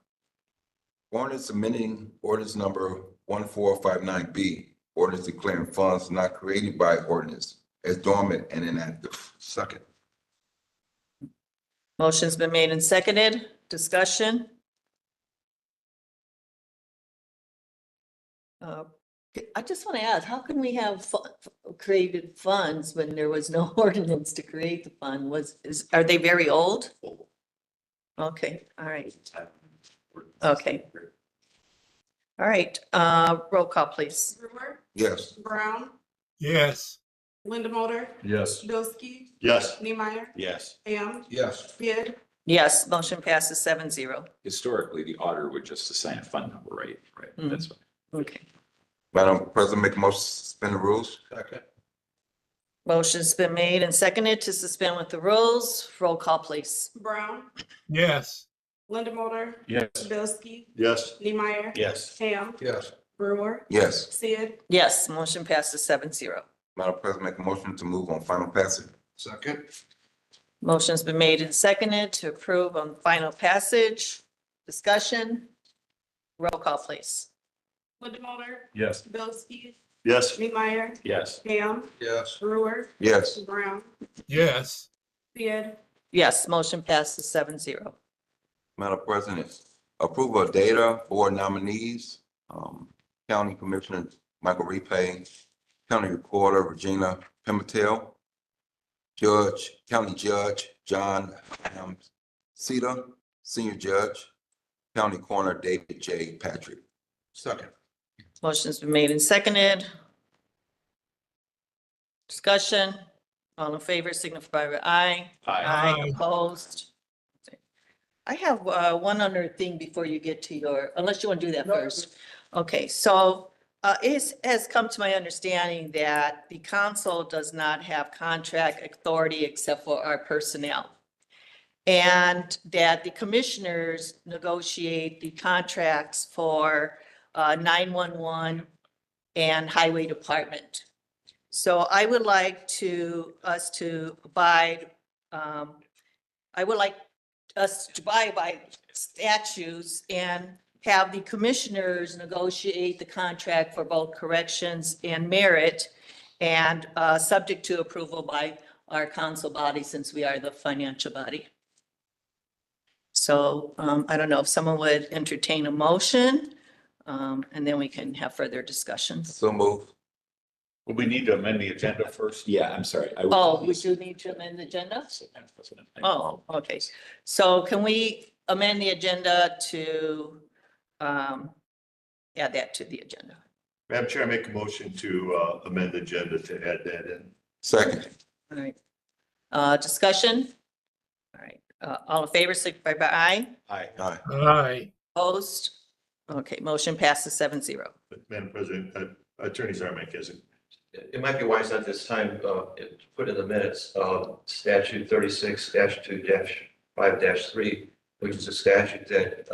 Ordinance amending ordinance number 1459B, ordinance declaring funds not created by ordinance as dormant and inactive. Second. Motion's been made and seconded. Discussion? I just want to ask, how can we have created funds when there was no ordinance to create the fund? Are they very old? Okay, all right. Okay. All right, roll call, please. Brewer, Yes. Brown, Yes. Lindamotor, Yes. Bilski, Yes. Neemeyer, Yes. Ham, Yes. Sid, Yes, motion passes 7-0. Historically, the auditor would just assign a fund number, right? Right, Mhm. that's. Okay. Madam President, make a motion to suspend the rules. Second. Motion's been made and seconded to suspend with the rules. Roll call, please. Brown, Yes. Lindamotor, Yes. Bilski, Yes. Neemeyer, Yes. Ham, Yes. Brewer, Yes. Sid, Yes, motion passes 7-0. Madam President, make a motion to move on final passage. Second. Motion's been made and seconded to approve on final passage. Discussion? Roll call, please. Lindamotor, Yes. Bilski, Yes. Neemeyer, Yes. Ham, Yes. Brewer, Yes. Brown, Yes. Sid, Yes, motion passes 7-0. Madam President, approval of data board nominees. County Commissioner Michael Repay, County Recorder Regina Pimentel, County Judge John Cedar, Senior Judge, County Coroner David J. Patrick. Second. Motion's been made and seconded. Discussion, all in favor signify by aye. Aye. Opposed. I have one other thing before you get to your, unless you want to do that first. Okay, so it has come to my understanding that the council does not have contract authority except for our personnel. And that the commissioners negotiate the contracts for 911 and highway department. So I would like us to abide by statutes and have the commissioners negotiate the contract for both corrections and merit, and subject to approval by our council body, since we are the financial body. So I don't know if someone would entertain a motion, and then we can have further discussions. So move. Well, we need to amend the agenda first. Yeah, I'm sorry. Oh, we do need to amend the agenda? Oh, okay. So can we amend the agenda to add that to the agenda? Madam Chair, I make a motion to amend the agenda to add that in. Second. All right. Discussion? All right. All in favor, signify by aye. Aye. Aye. Aye. Opposed? Okay, motion passes 7-0. Madam President, Attorney Zarmak has it. It might be wise at this time, to put in the minutes, statute 36-2-5-3, which is a statute that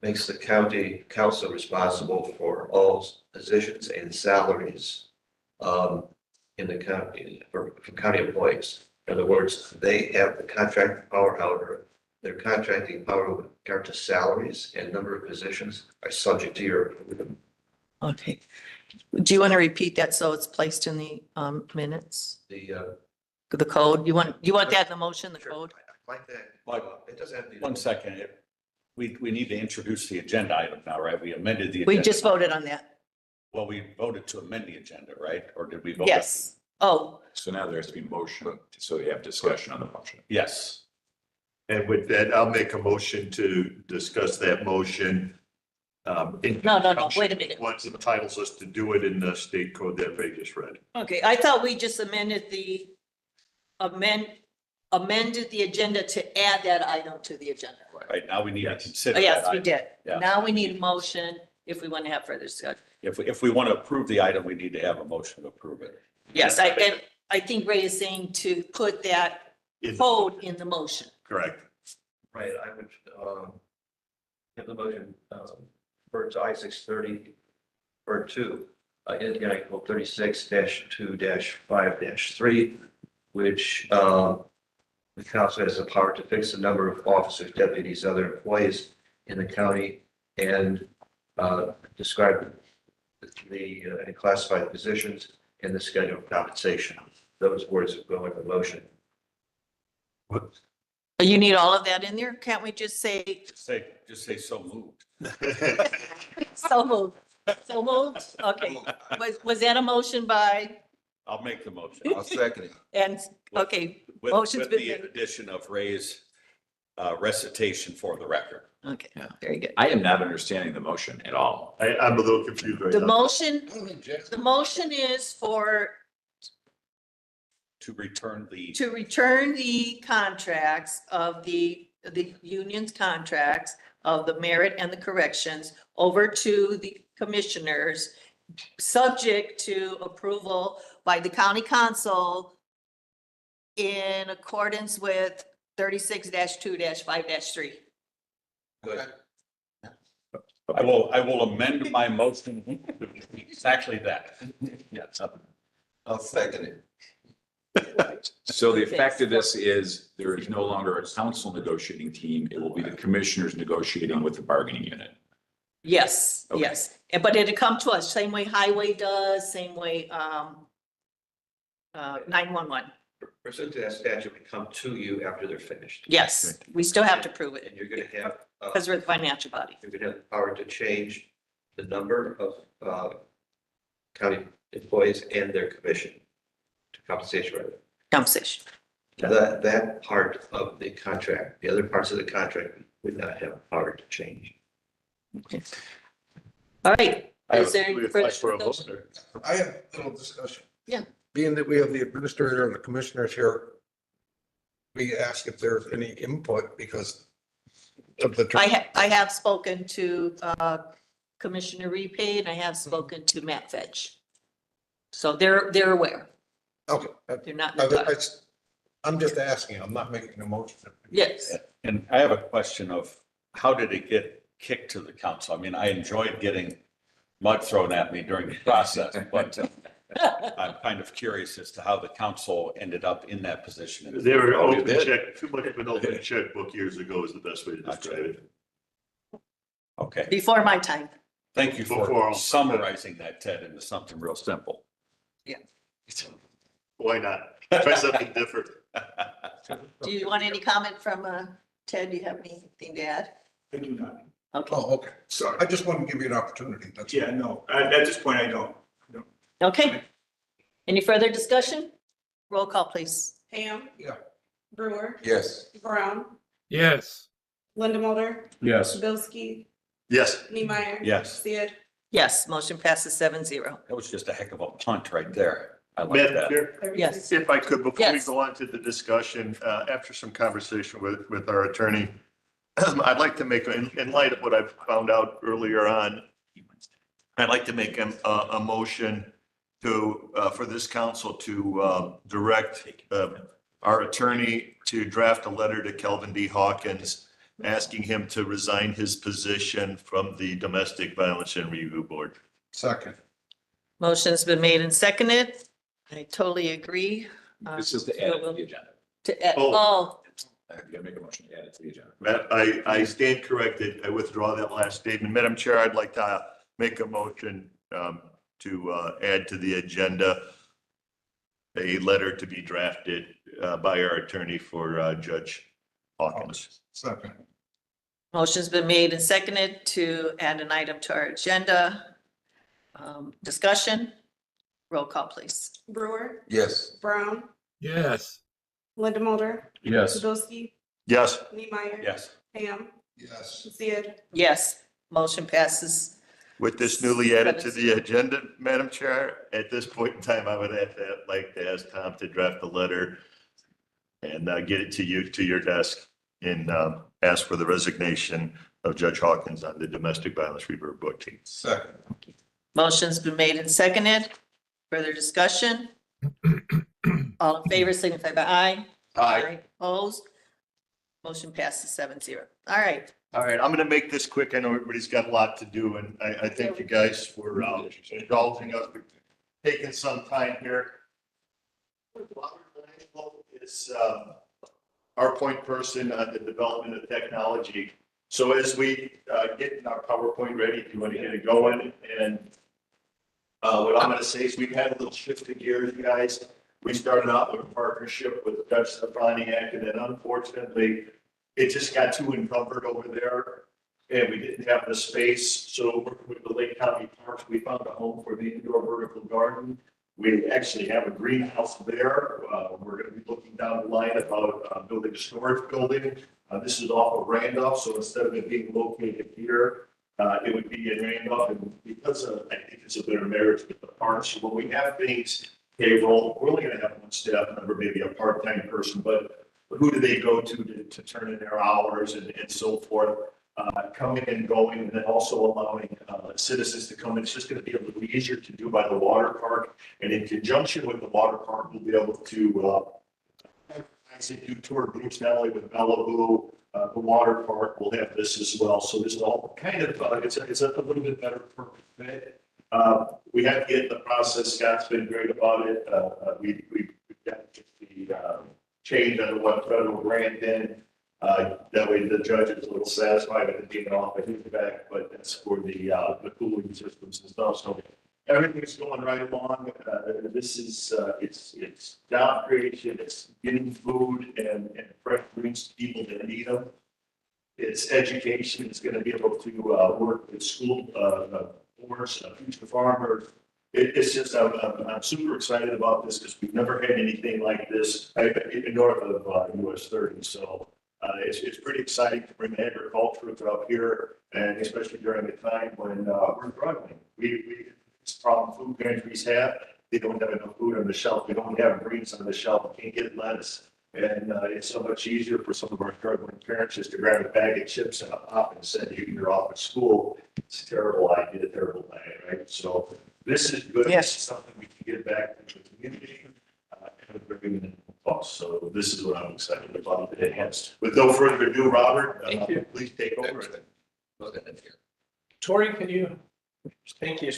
makes the county council responsible for all positions and salaries in the county for county employees. In other words, they have the contract power. However, their contracting power with regard to salaries and number of positions are subject to your Okay. Do you want to repeat that so it's placed in the minutes? The code? You want that in the motion, the code? like that. It doesn't have to be. 1 second. We need to introduce the agenda item now, right? We amended the. We agenda. just voted on that. Well, we voted to amend the agenda, right? Or did we vote? Yes. Oh, So now there has to be motion, so you have discussion on the motion. Yes. And with that, I'll make a motion to discuss that motion. No, wait a minute. What entitles us to do it in the state code that Ray just read. okay. I thought we just amended the agenda to add that item to the agenda. Right, now we need to consider. Oh, yes, that we item. did. Yeah. Now we need a motion if we want to have further discussion. If we want to approve the item, we need to have a motion to approve it. Yes, I think Ray is saying to put that code in the motion. Correct. Right, I would, have the motion, for to I-630, or 2, in Article 36-2-5-3, which, the council has the power to fix the number of officers, deputies, other employees in the county, and, describe and classify the positions in the schedule of compensation. Those words would go in the motion. You need all of that in there? Can't we just say, Just say so moved. so moved? So moved? Okay. Was that a motion by, I'll make the motion. I'll second it. and, okay, With motion's been the made. addition of Ray's recitation for the record. Okay, very good. I am not understanding the motion at all. I'm a little confused right The now. motion is for, To return the. to return the contracts of the union's contracts of the merit and the corrections over to the commissioners, subject to approval by the county council in accordance with 36-2-5-3. Good. I will amend my motion. Exactly that. Yes. I'll second it. So the effect of this is there is no longer a council negotiating team. It will be the commissioners negotiating with the bargaining unit. Yes, Okay. yes. But it'd come to us, same way highway does, same way 911. Pursuant to that statute, we come to you after they're finished. Yes, we still have to prove it. And you're gonna have because we're the financial body. we would have the power to change the number of county employees and their commission to compensation rather. Compensation. That part of the contract, the other parts of the contract would not have power to change. All right. I have Is there any a further request for a discussion? vote. I have a little discussion. Yeah. Being that we have the administrator and the commissioners here, we ask if there's any input because of the. I have spoken to Commissioner Repay and I have spoken to Matt Fetch. So they're aware. Okay. They're not. in the dark. I'm just asking, I'm not making a motion. Yes. And I have a question of how did it get kicked to the council? I mean, I enjoyed getting mud thrown at me during the process, but I'm kind of curious as to how the council ended up in that position. They were open check, too much of an open checkbook years ago is the best way to describe it. Okay, Before my time. thank you Before for all- summarizing that, Ted, into something real simple. Why not? Try something different. Do you want any comment from Ted? Do you have anything to add? I do not. Okay. Oh, okay. Sorry. I just want to give you an opportunity. That's. Yeah, no, at this point, I don't. Okay. Any further discussion? Roll call, please. Ham. Yeah. Brewer. Yes. Brown. Yes. Linda Mulder. Yes. Billski. Yes, Neemeyer. Yes. Sid. Yes, motion passes 7-0. That was just a heck of a punt right there. I like Madam that. Chair, Yes. if I could, before we Yes. go on to the discussion, after some conversation with our attorney, I'd like to make, in light of what I've found out earlier on, I'd like to make a motion to, for this council to direct our attorney to draft a letter to Kelvin D. Hawkins, asking him to resign his position from the Domestic Violence and Review Board. Second. Motion's been made and seconded. I totally agree. This is to add it to the agenda. To add, Oh. I gotta make a motion to add it to the agenda. I stand corrected. I withdraw that last statement. Madam Chair, I'd like to make a motion to add to the agenda a letter to be drafted by our attorney for Judge Hawkins. Second. motion's been made and seconded to add an item to our agenda. Discussion. Roll call, please. Brewer. Yes. Brown. Yes. Linda Mulder. Yes. Billski. Yes, Neemeyer. Yes. Ham. Yes. Sid. Yes, motion passes. with this newly added to the agenda, Madam Chair, at this point in time, I would like to ask Tom to draft a letter and get it to you, to your desk, and ask for the resignation of Judge Hawkins on the Domestic Violence Review Board team. Second. Motion's been made and seconded. Further discussion? All in favor, signify by aye. Opposed? Motion passes 7-0. All right. All right, I'm gonna make this quick. I know everybody's got a lot to do, and I thank you guys for indulging us, for taking some time here. Is our point person on the development of technology. So as we get our PowerPoint ready, if you want to get it going, and what I'm gonna say is we've had a little shift of gears, guys. We started out with a partnership with Judge Stefaniak, and then unfortunately, it just got too encumbered over there, and we didn't have the space. So working with the Lake County Parks, we found a home for the indoor vertical garden. We actually have a greenhouse there. We're gonna be looking down the line about building a storage building. This is off of Randolph, so instead of it being located here, it would be in Randolph, and because of, I think it's a better marriage with the parks. So when we have things, payroll, we're only gonna have one staff member, maybe a part-time person, but who do they go to turn in their hours and so forth, coming and going, and then also allowing citizens to come in. It's just going to be a little easier to do by the water park. And in conjunction with the water park, we'll be able to do tour groups, not only with Malibu, the water park will have this as well. So this is all kind of, it's a little bit better perfect fit. We have to get the process. Scott's been great about it. We've got the change under what federal grant in. That way the judge is a little satisfied with it being off of his back, but that's for the cooling systems and stuff. So everything's going right along. This is, it's job creation, it's getting food and fresh greens to people that need them. It's education. It's going to be able to work with school boards, future farmers. It's just, I'm super excited about this because we've never had anything like this north of US 30. So it's pretty exciting to bring agriculture up here, and especially during the time when we're struggling. This problem food pantries have, they don't have enough food on the shelf. They don't have greens on the shelf. Can't get lettuce. And it's so much easier for some of our struggling parents just to grab a bag of chips and a pop and send you're off at school. It's a terrible idea, terrible thing, right? So this is good. Yes. This is something we can get back to the community and bring in costs. So this is what I'm excited about today. With no further ado, Robert, Thank you. please take over. Tori, can you? Thank you.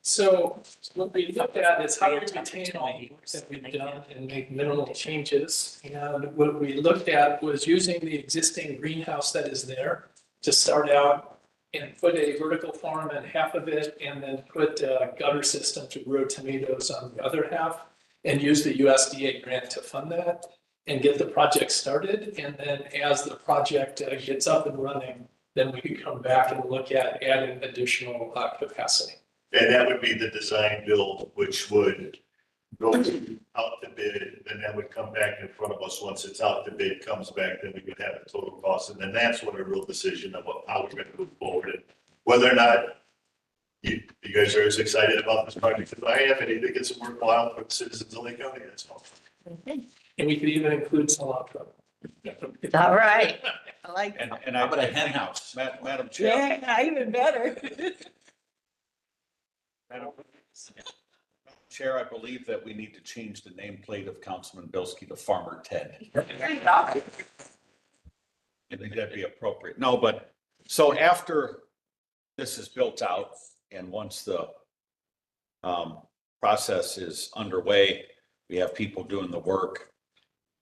So what we looked at is how to retain all the work that we've done and make minimal changes. And what we looked at was using the existing greenhouse that is there to start out and put a vertical farm in half of it, and then put a gutter system to grow tomatoes on the other half, and use the USDA grant to fund that and get the project started. And then as the project gets up and running, then we can come back and look at adding additional capacity. And that would be the design build, which would go out to bid, and that would come back in front of us. Once it's out to bid, comes back, then we would have a total cost. And then that's what a real decision about how we're going to move forward. And whether or not you guys are as excited about this project as I am, and you think it's worthwhile for the citizens of Lake County, that's all. And we could even include cilantro. All right. I like that. And how about a hen house, Madam Chair? Yeah, even better. Madam Chair, I believe that we need to change the nameplate of Councilman Bldg to Farmer Ted. I think that'd be appropriate. No, but so after this is built out and once the process is underway, we have people doing the work.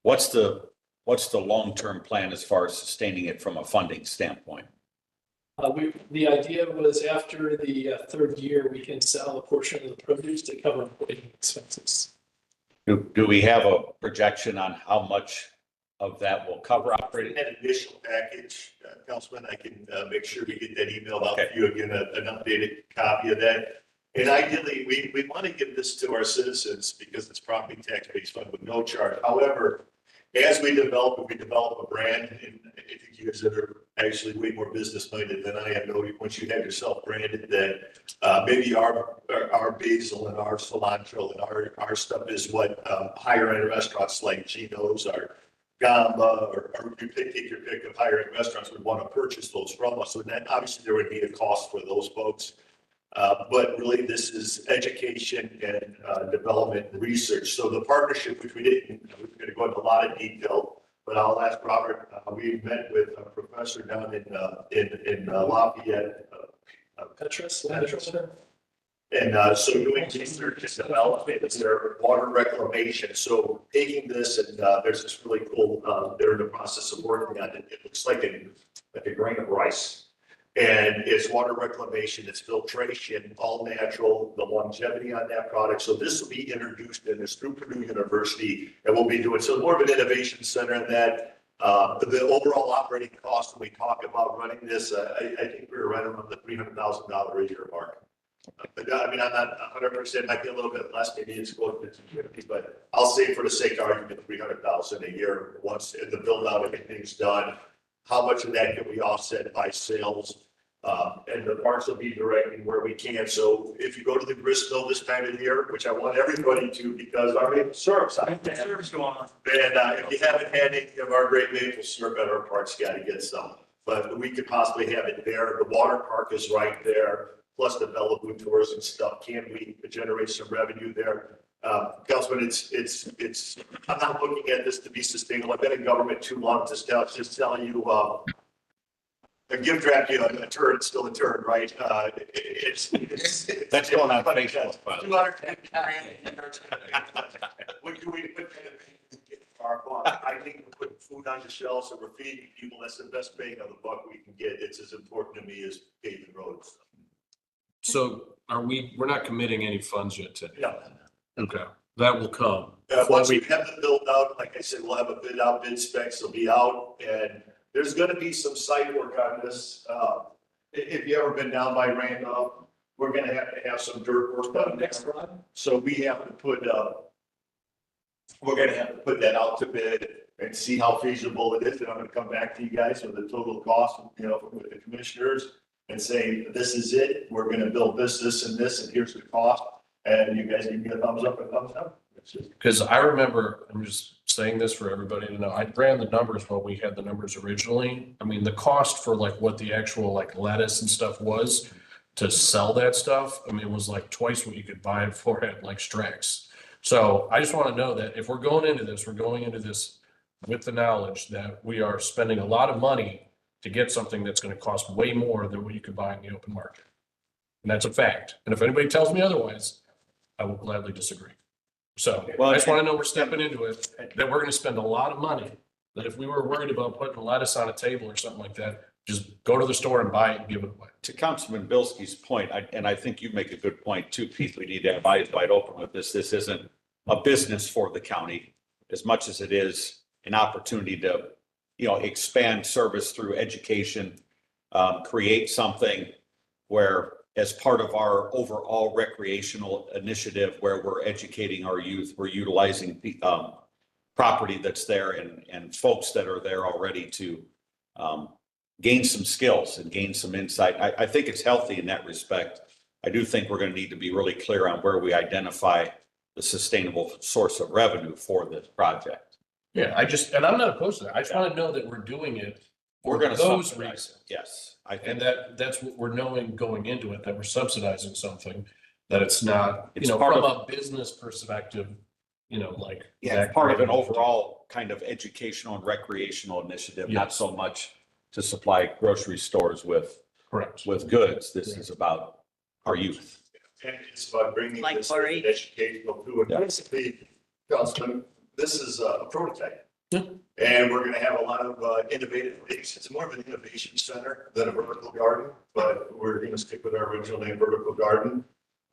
What's the long-term plan as far as sustaining it from a funding standpoint? The idea was after the third year, we can sell a portion of the produce to cover operating expenses. Do we have a projection on how much of that will cover operating? That initial package, Councilman, I can make sure we get that emailed out to you again, an updated copy of that. And ideally, we want to give this to our citizens because it's property tax-based fund with no charge. However, as we develop a brand, and I think you guys are actually way more business minded than I am. Once you have yourself branded, that maybe our basil and our cilantro and our stuff is what higher end restaurants like Gino's or Gamba or you take your pick of higher end restaurants would want to purchase those from us. So then obviously there would be a cost for those folks. But really, this is education and development and research. So the partnership, which we're going to go into a lot of detail, but I'll ask Robert. We met with a professor down in Lafayette. Petrus. And so doing research and development is their water reclamation. So taking this and there's this really cool, they're in the process of working on it. It looks like a grain of rice. And it's water reclamation, it's filtration, all natural, the longevity on that product. So this will be introduced in this through Purdue University, and we'll be doing so more of an innovation center in that. The overall operating cost when we talk about running this, I think we're right around the $300,000 a year mark. But I mean, I'm not 100%, might be a little bit less, maybe it's close to 250, but I'll say for the sake of argument, 300,000 a year once the build out, everything's done. How much of that can we offset by sales? And the parks will be directing where we can. So if you go to the grist mill this time of year, which I want everybody to, because our maple syrup's out there. Syrup's going on. And if you haven't had any of our great maple syrup at our parks, you got to get some. But we could possibly have it there. The water park is right there. Plus the Bellevue tours and stuff. Can we generate some revenue there? Councilman, it's, I'm not looking at this to be sustainable. I've been in government too long to just tell you, a gift wrap, you know, a turd, it's still a turd, right? It's That's going on Facebook. 210 What do we put our buck? I think we're putting food on the shelves and we're feeding people. That's the best bang on the buck we can get. It's as important to me as paving roads. So we're not committing any funds yet today? Yeah. Okay, that will come. Once we have the build out, like I said, we'll have a bid out, bid specs will be out, and there's gonna be some site work on this. If you ever been down by Randolph, we're gonna have some dirt work done next run. So we have to put, we're gonna have to put that out to bid and see how feasible it is. And I'm gonna come back to you guys with the total cost, with the commissioners and say, this is it. We're gonna build this, and this, and here's the cost. And you guys give me a thumbs up and thumbs down. Because I remember, I'm just saying this for everybody to know, I ran the numbers when we had the numbers originally. I mean, the cost for like what the actual like lettuce and stuff was to sell that stuff, I mean, it was like twice what you could buy it for at like Strax. So I just want to know that if we're going into this with the knowledge that we are spending a lot of money to get something that's going to cost way more than what you could buy in the open market. And that's a fact. And if anybody tells me otherwise, I will gladly disagree. So I just want to know we're stepping into it, that we're going to spend a lot of money, that if we were worried about putting lettuce on a table or something like that, just go to the store and buy it and give it away. To Councilman Bldg's point, and I think you make a good point too, Pete, we need to have eyes wide open with this. This isn't a business for the county as much as it is an opportunity to, expand service through education, create something where as part of our overall recreational initiative where we're educating our youth, we're utilizing the property that's there and folks that are there already to gain some skills and gain some insight. I think it's healthy in that respect. I do think we're going to need to be really clear on where we identify the sustainable source of revenue for this project. Yeah, and I'm not opposed to that. I just want to know that we're doing it for those reasons. Yes. And that's what we're knowing going into it, that we're subsidizing something, that it's not, It's from a business perspective, like. Yeah, it's part of an overall kind of educational and recreational initiative, not Yes. so much to supply grocery stores with goods. This is about our youth. And it's about bringing Like this Cory. educational to it. Yeah. Basically, Councilman, this is a prototype. And we're gonna have a lot of innovative things. It's more of an innovation center than a vertical garden, but we're gonna stick with our original name, vertical garden.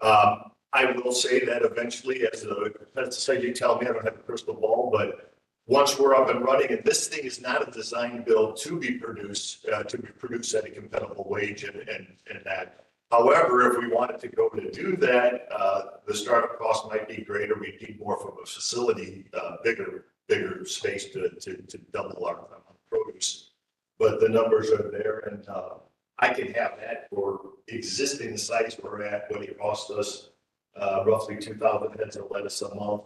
I will say that eventually, as the pesticide, you tell me, I don't have a crystal ball, but once we're up and running, and this thing is not a design build to be produced at a competitive wage and that. However, if we wanted to go to do that, the startup cost might be greater. We need more from a facility, bigger space to double our produce. But the numbers are there, and I can have that for existing sites we're at, what it cost us roughly 2,000 heads of lettuce a month,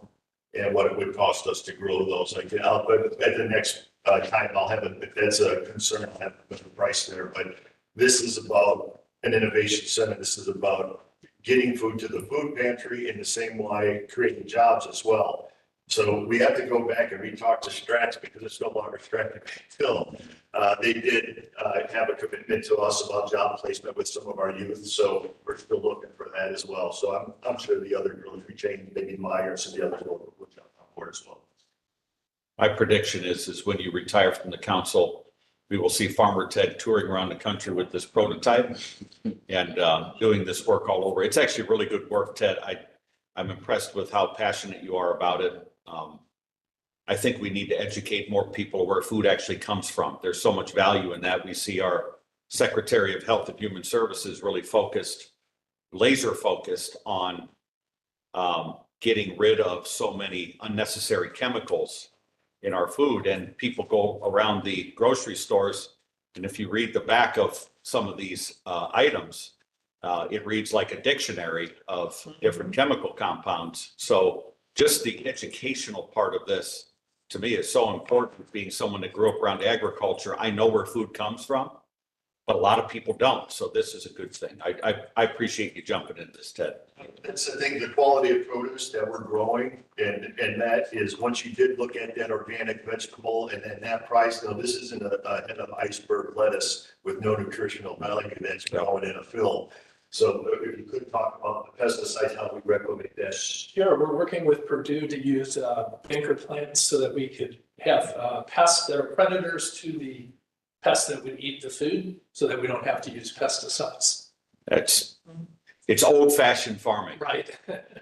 and what it would cost us to grow those. But at the next time, I'll have if that's a concern, I'll have the price there. But this is about an innovation center. This is about getting food to the food pantry in the same way, creating jobs as well. So we have to go back and re-talk to Stratz because it's no longer Stratz Hill. They did have a commitment to us about job placement with some of our youth, so we're still looking for that as well. So I'm sure the other grocery chain, maybe Myers and the others will jump on board as well. My prediction is when you retire from the council, we will see Farmer Ted touring around the country with this prototype and doing this work all over. It's actually really good work, Ted. I'm impressed with how passionate you are about it. I think we need to educate more people where food actually comes from. There's so much value in that. We see our Secretary of Health and Human Services really laser focused on getting rid of so many unnecessary chemicals in our food. And people go around the grocery stores, and if you read the back of some of these items, it reads like a dictionary of different chemical compounds. So just the educational part of this, to me, is so important. Being someone that grew up around agriculture, I know where food comes from, but a lot of people don't. So this is a good thing. I appreciate you jumping into this, Ted. That's the thing, the quality of produce that we're growing, and that is, once you did look at that organic vegetable and then that price, now this isn't a head of iceberg lettuce with no nutritional value that's growing in a fill. So if you could talk about the pesticides, how we regulate that. Sure, we're working with Purdue to use anchor plants so that we could have pests that are predators to the pests that would eat the food, so that we don't have to use pesticides. It's old fashioned farming. Right.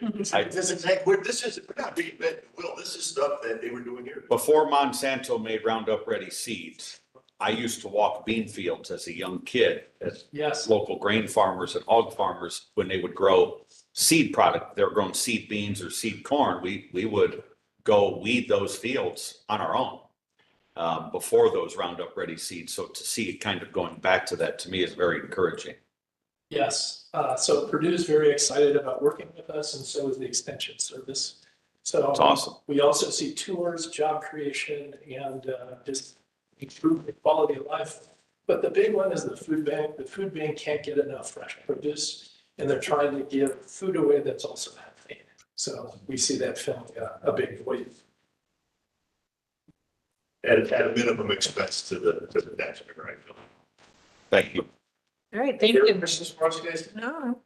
This is not reinvented, Will. This is stuff that they were doing here. Before Monsanto made Roundup Ready seeds, I used to walk bean fields as a young kid, as Yes. local grain farmers and hog farmers, when they would grow seed product, they were growing seed beans or seed corn, we would go weed those fields on our own before those Roundup Ready seeds. So to see it kind of going back to that, to me, is very encouraging. Yes, so Purdue's very excited about working with us, and so is the Extension Service. So That's awesome. we also see tours, job creation, and just improve the quality of life. But the big one is the food bank. The food bank can't get enough fresh produce, and they're trying to give food away that's also healthy. So we see that filling a big void. At a minimum expense to the taxpayer, right? Thank you. All right, thank you. Questions for us, guys? No,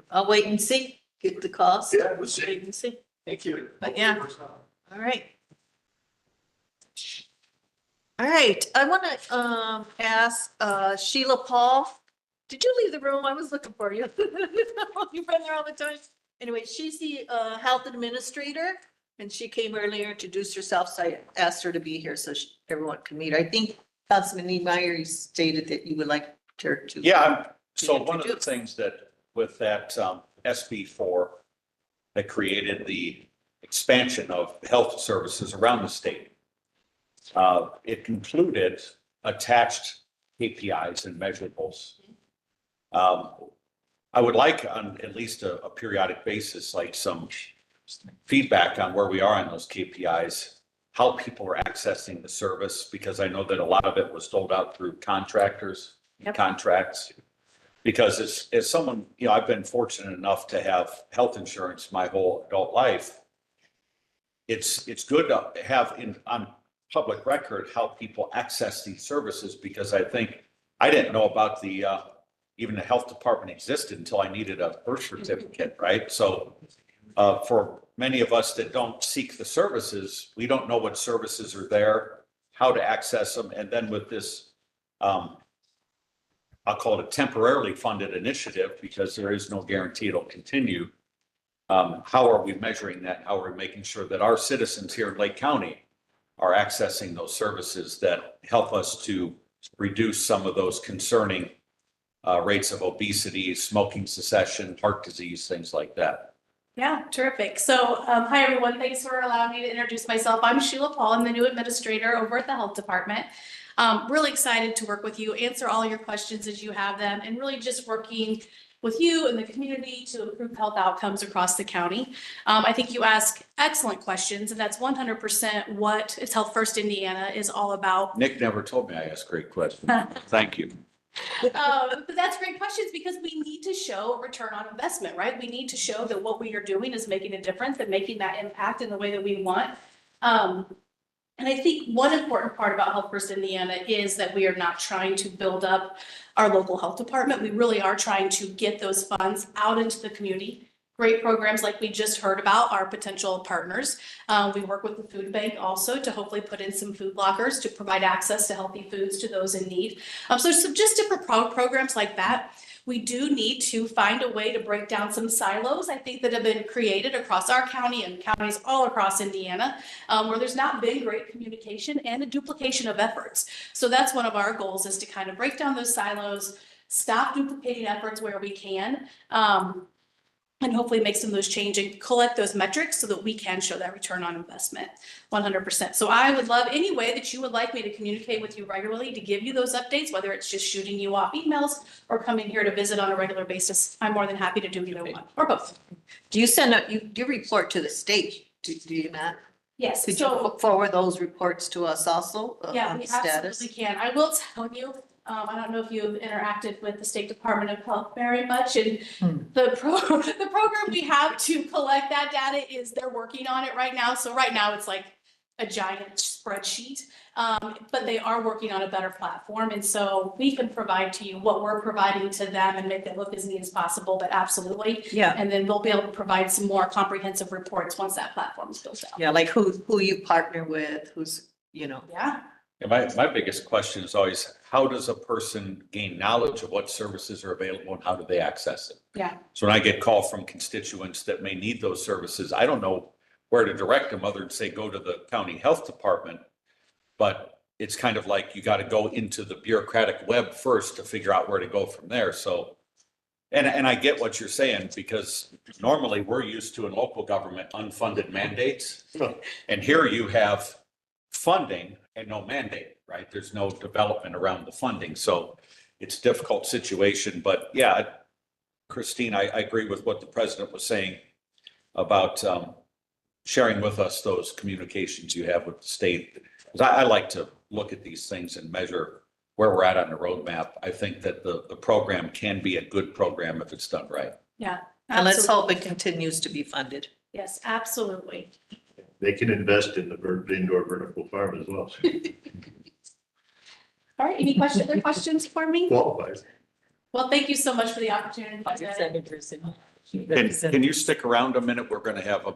I'll wait and see, get the cost. Yeah, we'll see. Wait and see. Thank you. But yeah. All right. All right, I want to ask Sheila Paul. Did you leave the room? I was looking for you. You've been there all the time. Anyway, she's the health administrator, and she came earlier, introduced herself, so I asked her to be here so everyone can meet her. I think Councilman Niemeyer, you stated that you would like her to. Yeah, so one of the things that with that SB4 that created the expansion of health services around the state, it concluded attached KPIs and measurables. I would like on at least a periodic basis, like some feedback on where we are on those KPIs, how people are accessing the service, because I know that a lot of it was doled out through contractors, contracts. Because as someone, you know, I've been fortunate enough to have health insurance my whole adult life. It's good to have on public record how people access these services, because I think I didn't know about the even the health department existed until I needed a birth certificate, right? So for many of us that don't seek the services, we don't know what services are there, how to access them. And then with this, I'll call it a temporarily funded initiative, because there is no guarantee it'll continue. How are we measuring that? How are we making sure that our citizens here in Lake County are accessing those services that help us to reduce some of those concerning rates of obesity, smoking cessation, heart disease, things like that? Yeah, terrific. So, hi, everyone. Thanks for allowing me to introduce myself. I'm Sheila Paul. I'm the new administrator over at the Health Department. Really excited to work with you, answer all your questions as you have them, and really just working with you and the community to improve health outcomes across the county. I think you ask excellent questions, and that's 100% what It's Health First Indiana is all about. Nick never told me I asked great questions. Thank you. But that's great questions, because we need to show a return on investment, right? We need to show that what we are doing is making a difference and making that impact in the way that we want. And I think one important part about Health First Indiana is that we are not trying to build up our local health department. We really are trying to get those funds out into the community. Great programs like we just heard about are potential partners. We work with the food bank also to hopefully put in some food lockers to provide access to healthy foods to those in need. So some just different programs like that. We do need to find a way to break down some silos, I think, that have been created across our county and counties all across Indiana, where there's not been great communication and a duplication of efforts. So that's one of our goals, is to kind of break down those silos, stop duplicating efforts where we can, and hopefully make some of those change and collect those metrics so that we can show that return on investment 100%. So I would love any way that you would like me to communicate with you regularly to give you those updates, whether it's just shooting you off emails or coming here to visit on a regular basis. I'm more than happy to do either one or both. Do you send out, you report to the state, do you not? Yes. Could So you forward those reports to us also? yeah, on we the status? absolutely can. I will tell you, I don't know if you've interacted with the State Department of Health very much, and the program we have to collect that data is they're working on it right now. So right now it's like a giant spreadsheet, but they are working on a better platform. And so we can provide to you what we're providing to them and make it look as neat as possible, but absolutely. Yeah. And then we'll be able to provide some more comprehensive reports once that platform is built out. Yeah, like who you partner with, who's, you know. Yeah. And my biggest question is always, how does a person gain knowledge of what services are available and how do they access it? Yeah. So when I get call from constituents that may need those services, I don't know where to direct them other than say, go to the county health department. But it's kind of like you got to go into the bureaucratic web first to figure out where to go from there. So, and I get what you're saying, because normally we're used to in local government unfunded mandates. And here you have funding and no mandate, right? There's no development around the funding. So it's a difficult situation. But yeah, Christine, I agree with what the president was saying about sharing with us those communications you have with the state. Because I like to look at these things and measure where we're at on the roadmap. I think that the program can be a good program if it's done right. Yeah. And let's absolutely. hope it continues to be funded. Yes, absolutely. They can invest in the indoor vertical farm as well. All right, any questions, other questions for me? Qualifies. Well, thank you so much for the opportunity. Can you stick around a minute? We're going to have a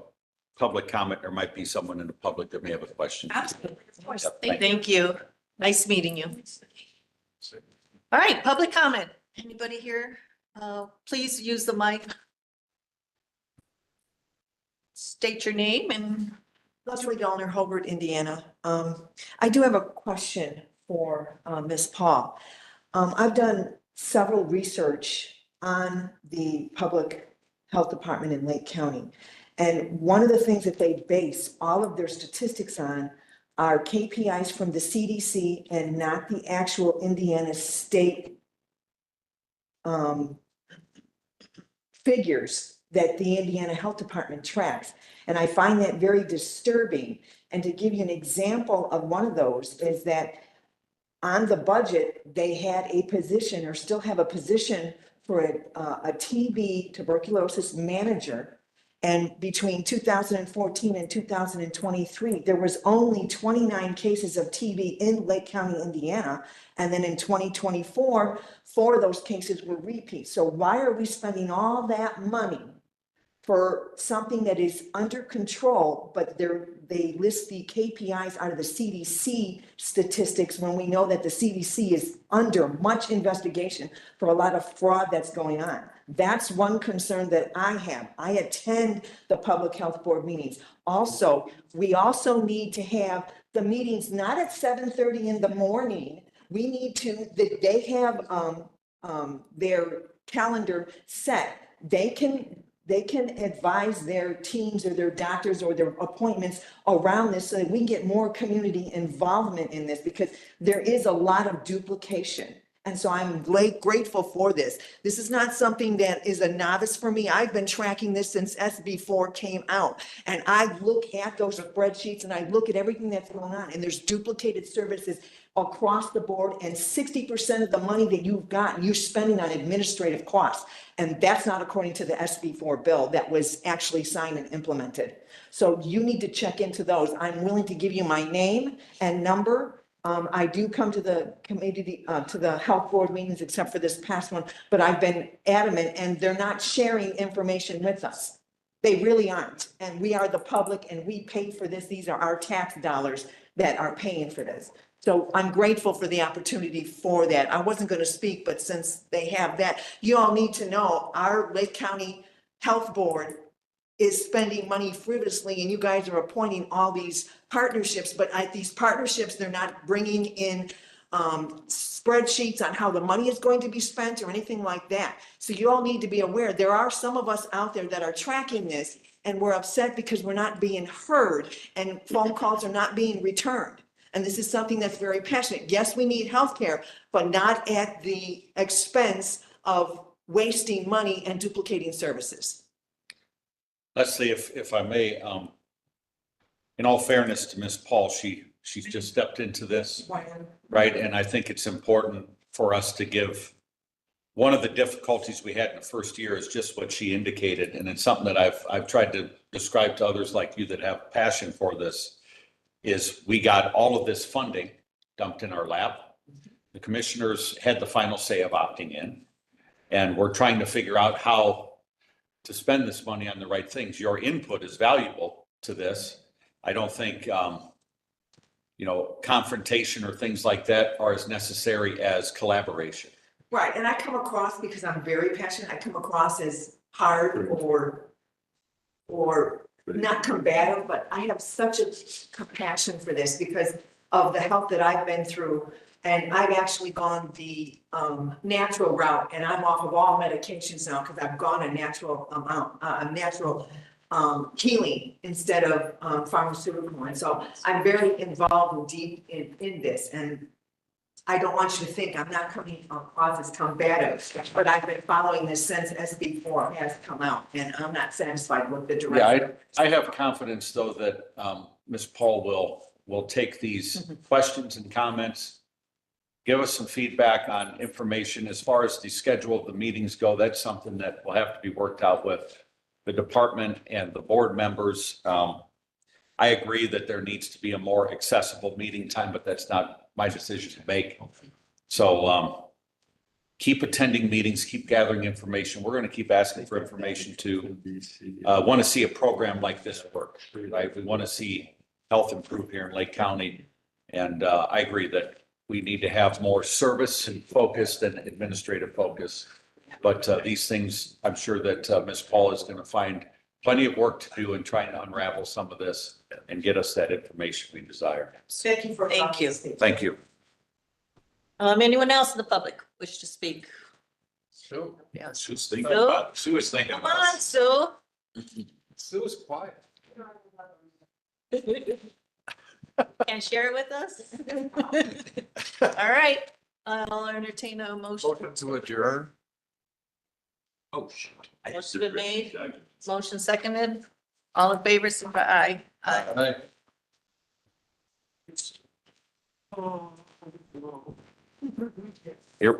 public comment. There might be someone in the public that may have a question. Absolutely, of course. Yep, Thank you. Thank you. Nice meeting you. All right, public comment. Anybody here? Please use the mic. State your name and Leslie Gallner, Hobart, Indiana. I do have a question for Ms. Paul. I've done several research on the public health department in Lake County. And one of the things that they base all of their statistics on are KPIs from the CDC and not the actual Indiana state figures that the Indiana Health Department tracks. And I find that very disturbing. And to give you an example of one of those is that on the budget, they had a position or still have a position for a TB tuberculosis manager. And between 2014 and 2023, there was only 29 cases of TB in Lake County, Indiana. And then in 2024, 4 of those cases were repeats. So why are we spending all that money for something that is under control, but they list the KPIs out of the CDC statistics when we know that the CDC is under much investigation for a lot of fraud that's going on? That's one concern that I have. I attend the public health board meetings. Also, we also need to have the meetings not at 7:30 in the morning. We need to, they have their calendar set. They can advise their teams or their doctors or their appointments around this so that we get more community involvement in this, because there is a lot of duplication. And so I'm grateful for this. This is not something that is a novice for me. I've been tracking this since SB4 came out. And I look at those spreadsheets and I look at everything that's going on, and there's duplicated services across the board, and 60% of the money that you've gotten, you're spending on administrative costs. And that's not according to the SB4 bill that was actually signed and implemented. So you need to check into those. I'm willing to give you my name and number. I do come to the committee, to the health board meetings, except for this past one, but I've been adamant, and they're not sharing information with us. They really aren't. And we are the public, and we pay for this. These are our tax dollars that are paying for this. So I'm grateful for the opportunity for that. I wasn't going to speak, but since they have that, you all need to know our Lake County Health Board is spending money frivolously, and you guys are appointing all these partnerships, but at these partnerships, they're not bringing in spreadsheets on how the money is going to be spent or anything like that. So you all need to be aware. There are some of us out there that are tracking this, and we're upset because we're not being heard and phone calls are not being returned. And this is something that's very passionate. Yes, we need healthcare, but not at the expense of wasting money and duplicating services. Leslie, if I may, in all fairness to Ms. Paul, she's just stepped into this, right? And I think it's important for us to give, one of the difficulties we had in the first year is just what she indicated. And it's something that I've tried to describe to others like you that have passion for this, is we got all of this funding dumped in our lap. The commissioners had the final say of opting in, and we're trying to figure out how to spend this money on the right things. Your input is valuable to this. I don't think, confrontation or things like that are as necessary as collaboration. Right, and I come across, because I'm very passionate, I come across as hard or not combative, but I have such a compassion for this, because of the health that I've been through. And I've actually gone the natural route, and I'm off of all medications now because I've gone a natural healing instead of pharmaceutical. And so I'm very involved and deep in this. And I don't want you to think I'm not coming off as combative, but I've been following this since SB4 has come out, and I'm not satisfied with the direction. Yeah, I have confidence though that Ms. Paul will take these questions and comments, give us some feedback on information as far as the schedule of the meetings go. That's something that will have to be worked out with the department and the board members. I agree that there needs to be a more accessible meeting time, but that's not my decision to make. So keep attending meetings, keep gathering information. We're going to keep asking for information to want to see a program like this work, right? We want to see health improve here in Lake County. And I agree that we need to have more service and focus than administrative focus. But these things, I'm sure that Ms. Paul is going to find plenty of work to do in trying to unravel some of this and get us that information we desire. Thank you for. Thank you. Thank you. Anyone else in the public wish to speak? Sue. Yeah. Sue's thinking Sue? about it. Sue is thinking Come about on, it. Sue. Sue is quiet. Can share it with us? All right, I'll entertain a motion. Motion to adjourn. Oh, shit. Motion been made, motion seconded. All in favor, say aye. Aye. Hi. Here.